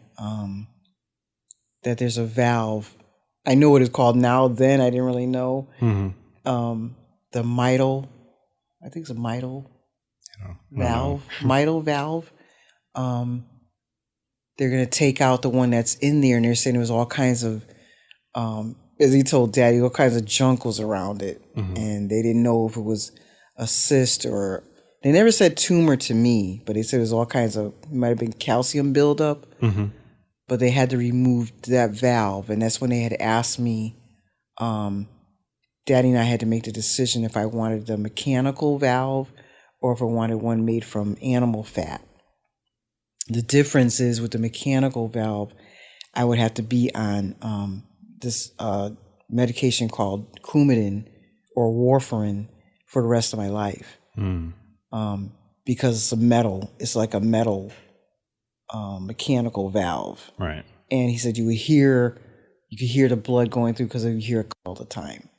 that there's a valve. I know what it's called now. Then I didn't really know. The mitral, I think it's a mitral valve. Mitral valve. They're gonna take out the one that's in there, and they're saying there was all kinds of, as he told Daddy, all kinds of junk was around it, and they didn't know if it was a cyst or. They never said tumor to me, but they said there's all kinds of, it might have been calcium buildup. But they had to remove that valve, and that's when they had asked me, Daddy and I had to make the decision if I wanted the mechanical valve or if I wanted one made from animal fat. The difference is with the mechanical valve, I would have to be on this medication called Coumadin or warfarin for the rest of my life. Because it's a metal. It's like a metal mechanical valve. Right. And he said you could hear the blood going through because you hear it all the time.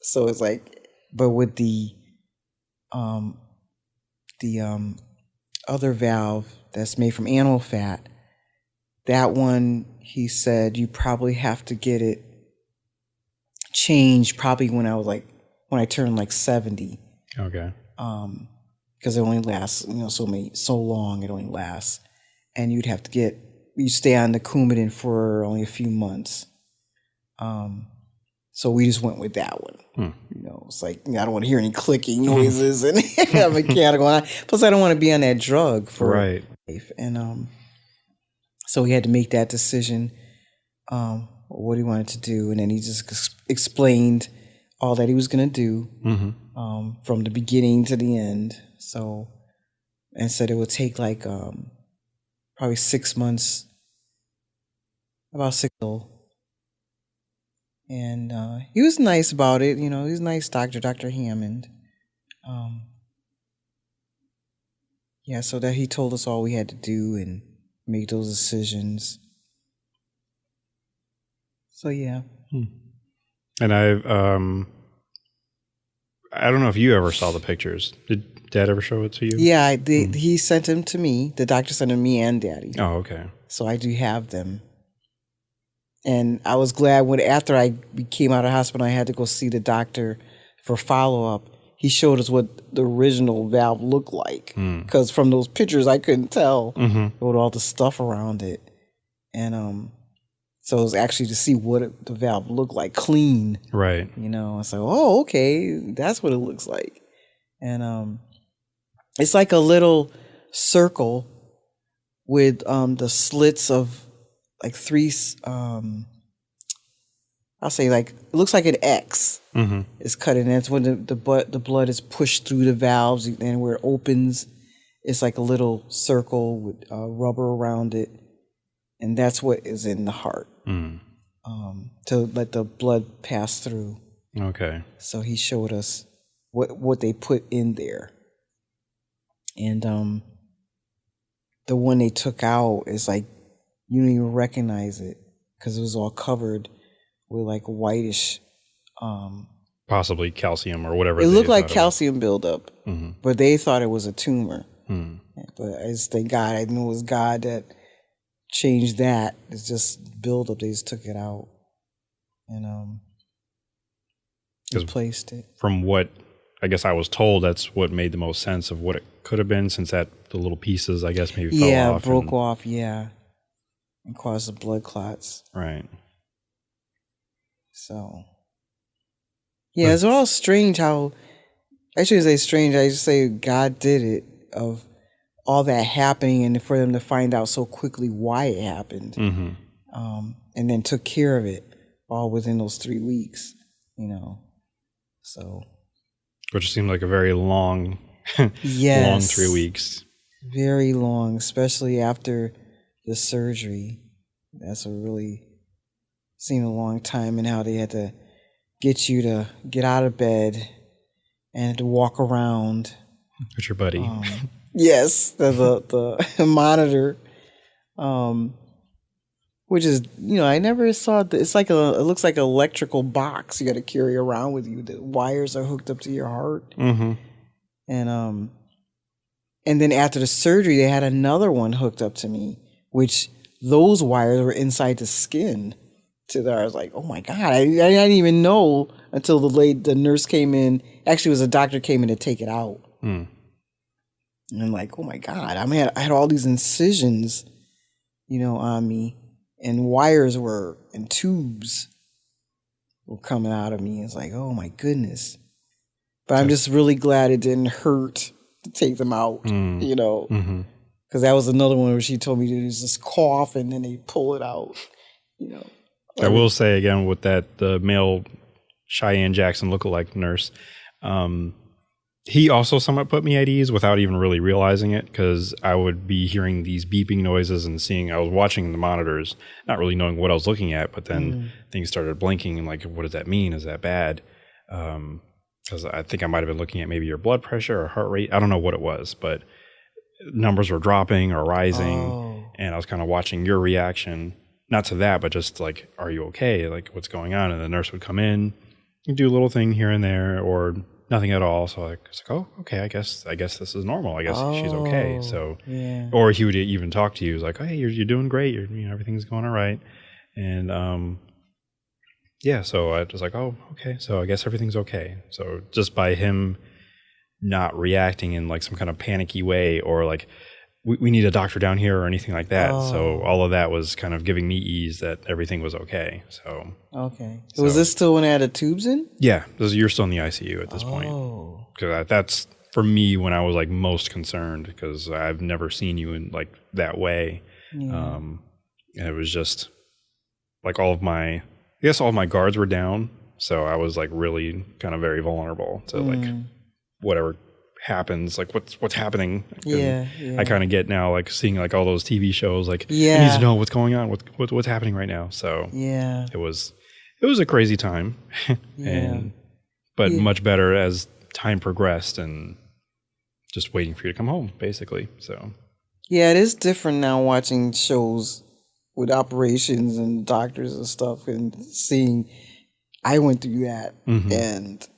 So it's like, but with the other valve that's made from animal fat, that one, he said you probably have to get it changed probably when I turned like 70. Okay. Because it only lasts, so long it only lasts. And you stay on the Coumadin for only a few months. So we just went with that one. It's like, I don't want to hear any clicking noises and mechanical. Plus, I don't want to be on that drug for life. And so we had to make that decision, what he wanted to do. And then he just explained all that he was going to do from the beginning to the end. So, and said it would take like probably 6 months, about 6 months. And he was nice about it, he was a nice doctor, Dr. Hammond. Yeah, so that he told us all we had to do and make those decisions. So yeah. And I don't know if you ever saw the pictures. Did Dad ever show it to you? Yeah, he sent them to me. The doctor sent them to me and Daddy. Oh, okay. So I do have them. And I was glad when after I came out of the hospital, I had to go see the doctor for follow-up. He showed us what the original valve looked like. Because from those pictures, I couldn't tell with all the stuff around it. And so it was actually to see what the valve looked like, clean. Right. You know, I said, oh, okay, that's what it looks like. And it's like a little circle with the slits of like three, I'll say like, it looks like an X is cut in. That's when the blood is pushed through the valves, and where it opens, it's like a little circle with rubber around it. And that's what is in the heart to let the blood pass through. Okay. So he showed us what they put in there. And the one they took out is like, you don't even recognize it because it was all covered with like whitish. Possibly calcium or whatever. It looked like calcium buildup, but they thought it was a tumor. But I just thank God, I knew it was God that changed that. It's just buildup. They just took it out and replaced it. From what I guess I was told, that's what made the most sense of what it could have been, since that the little pieces, I guess, maybe fell off. Broke off, and caused the blood clots. Right. So, yeah, it's all strange how, I shouldn't say strange, I just say God did it, of all that happening and for them to find out so quickly why it happened. And then took care of it all within those 3 weeks, you know. So. Which seemed like a very long, long 3 weeks. Very long, especially after the surgery. That's what really seemed a long time, and how they had to get you to get out of bed and to walk around. With your buddy. Yes, the monitor, which is, you know, I never saw. It's like it looks like an electrical box you got to carry around with you. The wires are hooked up to your heart, and then after the surgery, they had another one hooked up to me, which those wires were inside the skin. To there, I was like, oh my God, I didn't even know until the nurse came in. Actually, it was a doctor came in to take it out. And I'm like, oh my God, I had all these incisions, you know, on me, and wires and tubes were coming out of me. It's like, oh my goodness. But I'm just really glad it didn't hurt to take them out, you know, because that was another one where she told me to just cough and then they pull it out, you know. I will say again with that, the male Cheyenne Jackson lookalike nurse, he also somewhat put me at ease without even really realizing it, because I would be hearing these beeping noises and I was watching the monitors, not really knowing what I was looking at, but then things started blinking and like, what does that mean? Is that bad? Because I think I might have been looking at maybe your blood pressure or heart rate. I don't know what it was, but numbers were dropping or rising, and I was kind of watching your reaction, not to that, but just like, are you okay? Like, what's going on? And the nurse would come in and do a little thing here and there, or nothing at all. So I was like, oh, okay, I guess this is normal. I guess she's okay. So, or he would even talk to you. He was like, hey, you're doing great. Everything's going all right. And so I was like, oh, okay. So I guess everything's okay. So just by him not reacting in like some kind of panicky way, or like, we need a doctor down here or anything like that. So all of that was kind of giving me ease that everything was okay. So okay. So was this still when I had the tubes in? Yeah, you're still in the ICU at this point. Because that's for me when I was like most concerned, because I've never seen you in like that way. And it was just like all of my guards were down, so I was like really kind of very vulnerable to like whatever happens, like what's happening. I kind of get now, like seeing like all those TV shows, like I need to know what's going on, what's happening right now. So it was a crazy time, but much better as time progressed, and just waiting for you to come home, basically. So Yeah, it is different now watching shows with operations and doctors and stuff and seeing I went through that and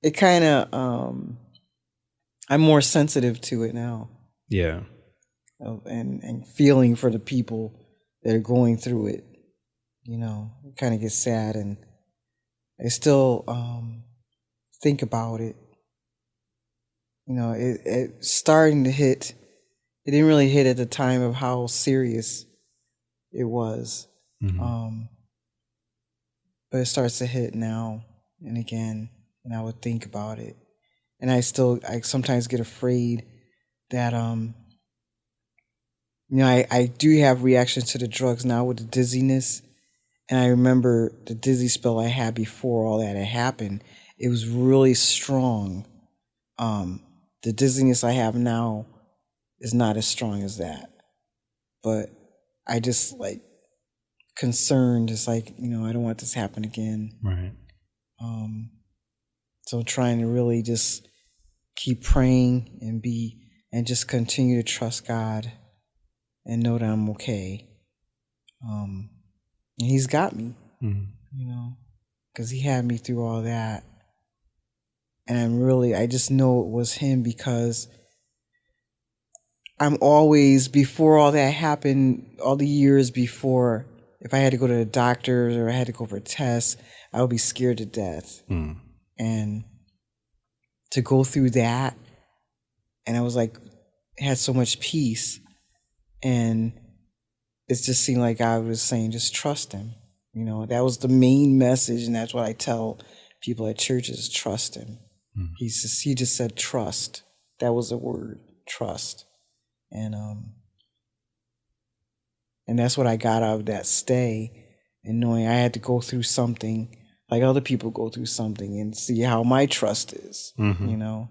it kind of I'm more sensitive to it now. yeah. And feeling for the people that are going through it, you know, it kind of gets sad, and I still think about it. You know, it starting to hit. It didn't really hit at the time of how serious it was, but it starts to hit now and again, and I would think about it, and I sometimes get afraid that you know, I do have reactions to the drugs now with the dizziness. And I remember the dizzy spell I had before all that had happened. It was really strong. The dizziness I have now is not as strong as that. But I just like concerned. It's like, you know, I don't want this to happen again. Right. So trying to really just keep praying and just continue to trust God and know that I'm okay. And He's got me, you know, because He had me through all that. And I just know it was Him because I'm always, before all that happened, all the years before, if I had to go to the doctors or I had to go for a test, I would be scared to death. And to go through that, and I was like, had so much peace. And it just seemed like God was saying, just trust Him. You know, that was the main message, and that's what I tell people at churches: trust Him. He just said trust. That was the word, trust. And that's what I got out of that stay, and knowing I had to go through something like other people go through something, and see how my trust is, you know.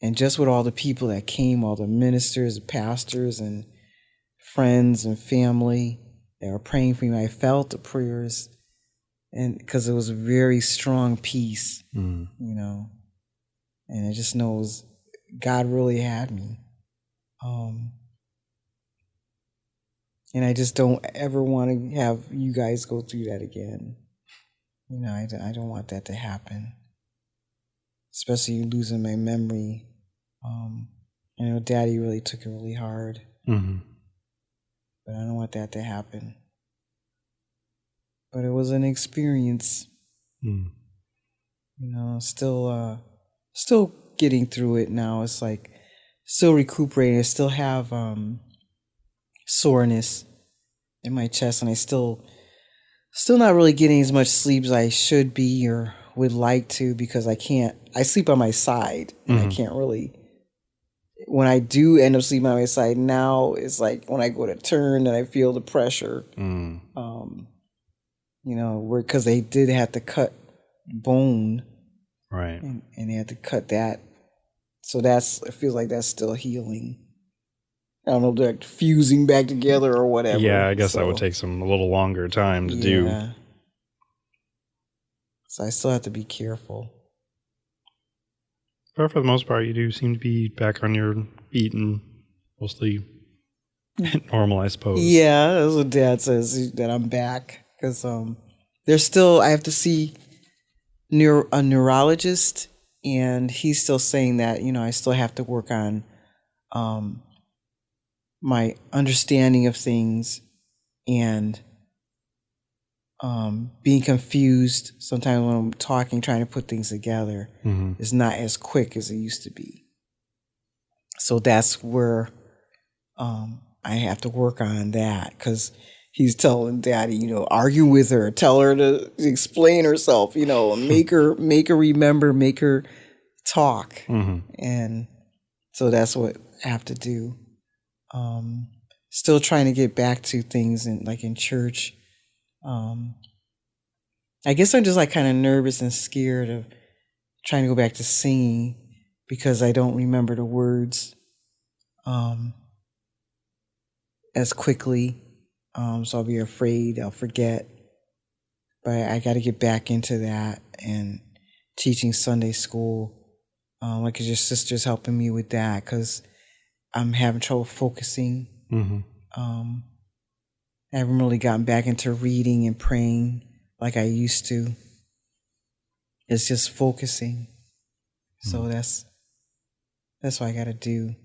And just with all the people that came, all the ministers, pastors, and friends and family that were praying for me, I felt the prayers, and because it was a very strong peace, you know. And it just knows God really had me. And I just don't ever want to have you guys go through that again. You know, I don't want that to happen. Especially losing my memory. I know Daddy really took it really hard. But I don't want that to happen. But it was an experience. You know, still getting through it now. It's like still recuperating. I still have soreness in my chest, and I still not really getting as much sleep as I should be or would like to, because I sleep on my side, and I can't really, when I do end up sleeping on my side now, it's like when I go to turn and I feel the pressure, you know, because they did have to cut bone, right, and they had to cut that, so it feels like that's still healing. I don't know if they're fusing back together or whatever. Yeah, I guess that would take a little longer time to do. So I still have to be careful. But for the most part, you do seem to be back on your feet and mostly normal, I suppose. Yeah, that's what Dad says, that I'm back. Because I have to see a neurologist, and he's still saying that, you know, I still have to work on my understanding of things, and being confused sometimes when I'm talking, trying to put things together, is not as quick as it used to be. So that's where I have to work on that, because he's telling Daddy, you know, argue with her, tell her to explain herself, you know, make her remember, make her talk. And so that's what I have to do. Still trying to get back to things in church. I guess I'm just like kind of nervous and scared of trying to go back to singing, because I don't remember the words as quickly. So I'll be afraid I'll forget. But I got to get back into that, and teaching Sunday school. Like your sister's helping me with that because I'm having trouble focusing. I haven't really gotten back into reading and praying like I used to. It's just focusing. So that's what I got to do.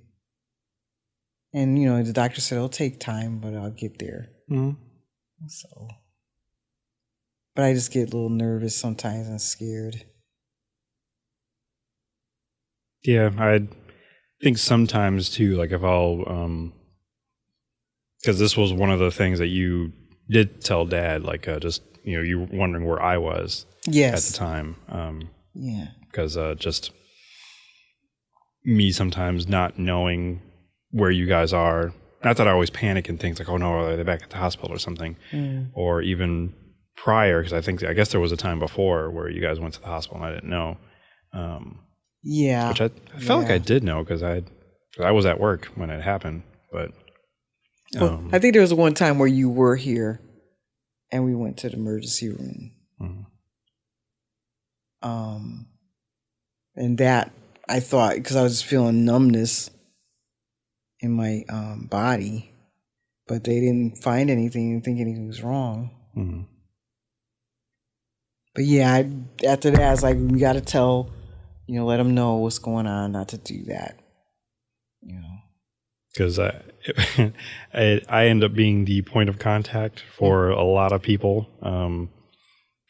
And, the doctor said it'll take time, but I'll get there. So, but I just get a little nervous sometimes and scared. Yeah, I think sometimes too, like if I'll, because this was one of the things that you did tell Dad, like just, you were wondering where I was at the time. Yeah. Because just me sometimes not knowing where you guys are. Not that I always panic and things like, oh no, are they back at the hospital or something? Or even prior, because I guess there was a time before where you guys went to the hospital and I didn't know. Yeah. Which I felt like I did know because I was at work when it happened. But I think there was one time where you were here and we went to the emergency room. And that I thought, because I was just feeling numbness in my body, but they didn't find anything and think anything was wrong. But yeah, after that, I was like, we got to tell, let them know what's going on, not to do that. Because I end up being the point of contact for a lot of people,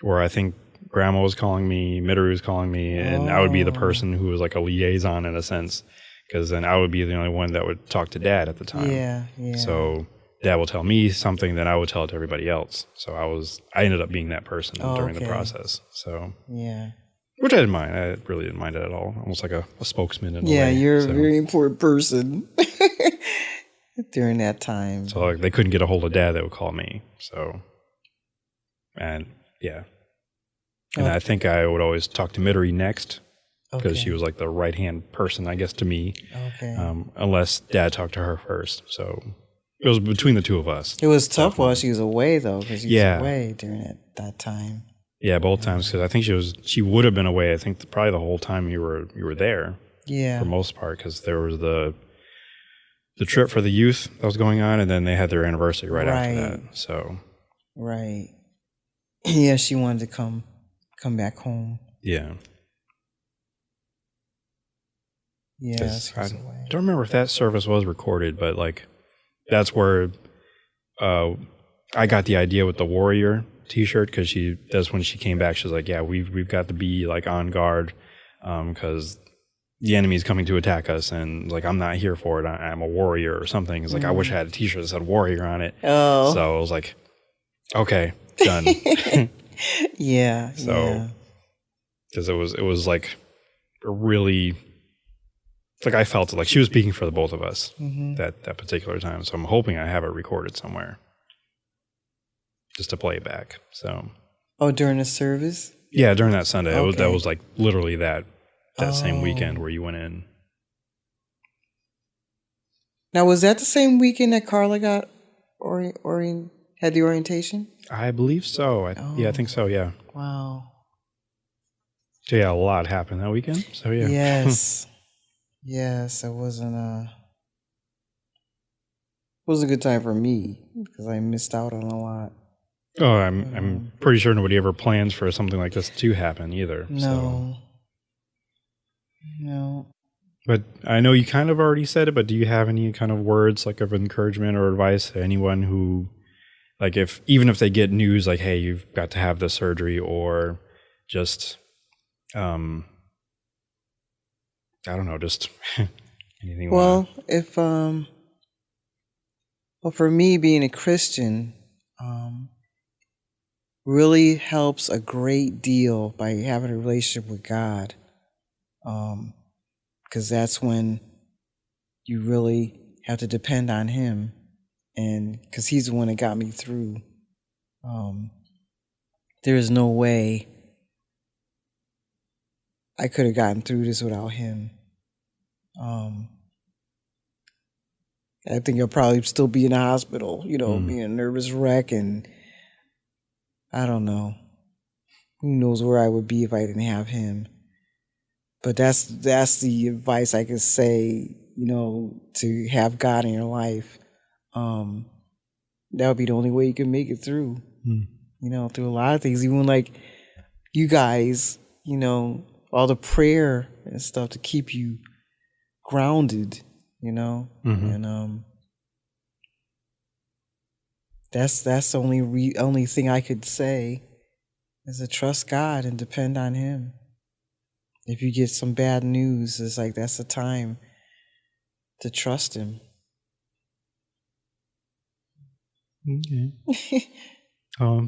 where I think Grandma was calling me, Midori was calling me, and I would be the person who was like a liaison in a sense, because then I would be the only one that would talk to Dad at the time. Yeah. So Dad will tell me something, then I would tell it to everybody else. So I ended up being that person during the process. So yeah. Which I didn't mind. I really didn't mind it at all. Almost like a spokesman in a way. Yeah, you're a very important person during that time. So like, they couldn't get a hold of Dad, they would call me. So, and yeah. And I think I would always talk to Midori next because she was like the right-hand person, I guess, to me. Unless Dad talked to her first. So it was between the two of us. It was tough while she was away, though, because she was away during that time. Yeah, both times, because I think she would have been away. I think probably the whole time you were there. Yeah, for the most part, because there was the trip for the youth that was going on, and then they had their anniversary right after that. So yeah, she wanted to come back home. Yeah. I don't remember if that service was recorded, but like that's where I got the idea with the Warrior T-shirt, because that's when she came back. She was like, "Yeah, we've got to be like on guard, because the enemy's coming to attack us, and like I'm not here for it. I'm a warrior or something." It's like I wish I had a T-shirt that said Warrior on it. Oh, so I was like, "Okay, done." Yeah. So because it was like a really. It's like I felt like she was speaking for the both of us that particular time. So I'm hoping I have it recorded somewhere just to play it back. So. Oh, during the service? Yeah, during that Sunday. That was like literally that same weekend where you went in. Now, was that the same weekend that Carla got had the orientation? I believe so. Yeah, I think so. Yeah. Wow. So yeah, a lot happened that weekend. So yeah. Yes. Yes, it wasn't a good time for me because I missed out on a lot. Oh, I'm pretty sure nobody ever plans for something like this to happen either. No. But I know you kind of already said it, but do you have any kind of words like of encouragement or advice to anyone who, like, even if they get news like, hey, you've got to have this surgery, or just, I don't know, just anything. Well, for me, being a Christian, really helps a great deal by having a relationship with God. Because that's when you really have to depend on Him, and because He's the one that got me through. There is no way I could have gotten through this without Him. I think I'll probably still be in the hospital, being a nervous wreck, and I don't know. Who knows where I would be if I didn't have Him. But that's the advice I could say, to have God in your life. That would be the only way you can make it through. Through a lot of things, even like you guys, all the prayer and stuff to keep you grounded, and that's the only thing I could say is to trust God and depend on Him. If you get some bad news, it's like that's the time to trust Him. Okay.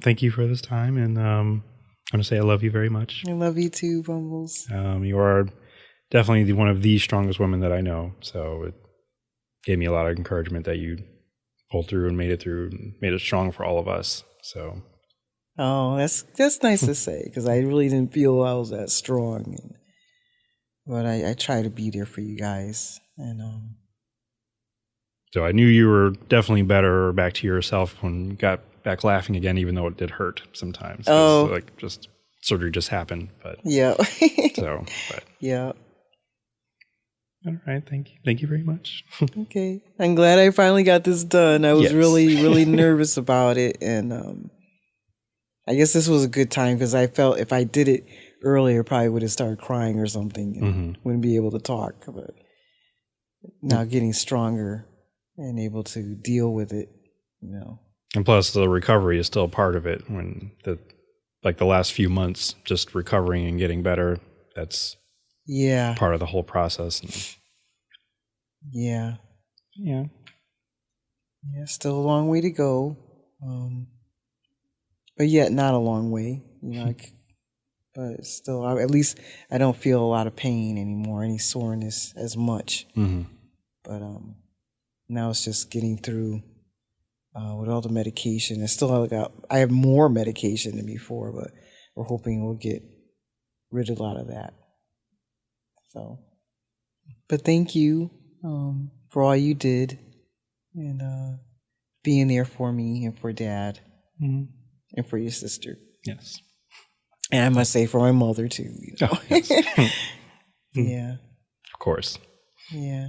Thank you for this time, and I'm going to say I love you very much. I love you too, Bumbles. You are definitely one of the strongest women that I know, so it gave me a lot of encouragement that you pulled through and made it strong for all of us. So, oh, that's nice to say, because I really didn't feel I was that strong, but I try to be there for you guys, and so I knew you were definitely better, back to yourself when you got back laughing again, even though it did hurt sometimes. Oh, like just surgery just happened, but yeah. But Yeah. All right, thank you very much. Okay, I'm glad I finally got this done. I was Yes. really nervous about it, and I guess this was a good time because I felt if I did it earlier, I probably would have started crying or something and wouldn't be able to talk. But now getting stronger and able to deal with it, And plus, the recovery is still part of it. When the last few months, just recovering and getting better, that's part of the whole process. Yeah. Yeah. Yeah, still a long way to go. But yet not a long way, but still, at least I don't feel a lot of pain anymore, any soreness as much. But now it's just getting through with all the medication. I have more medication than before, but we're hoping we'll get rid of a lot of that. So, but thank you for all you did and being there for me and for Dad and for your sister. Yes. And I must say for my mother too. Oh, yes. Yeah. Of course. Yeah.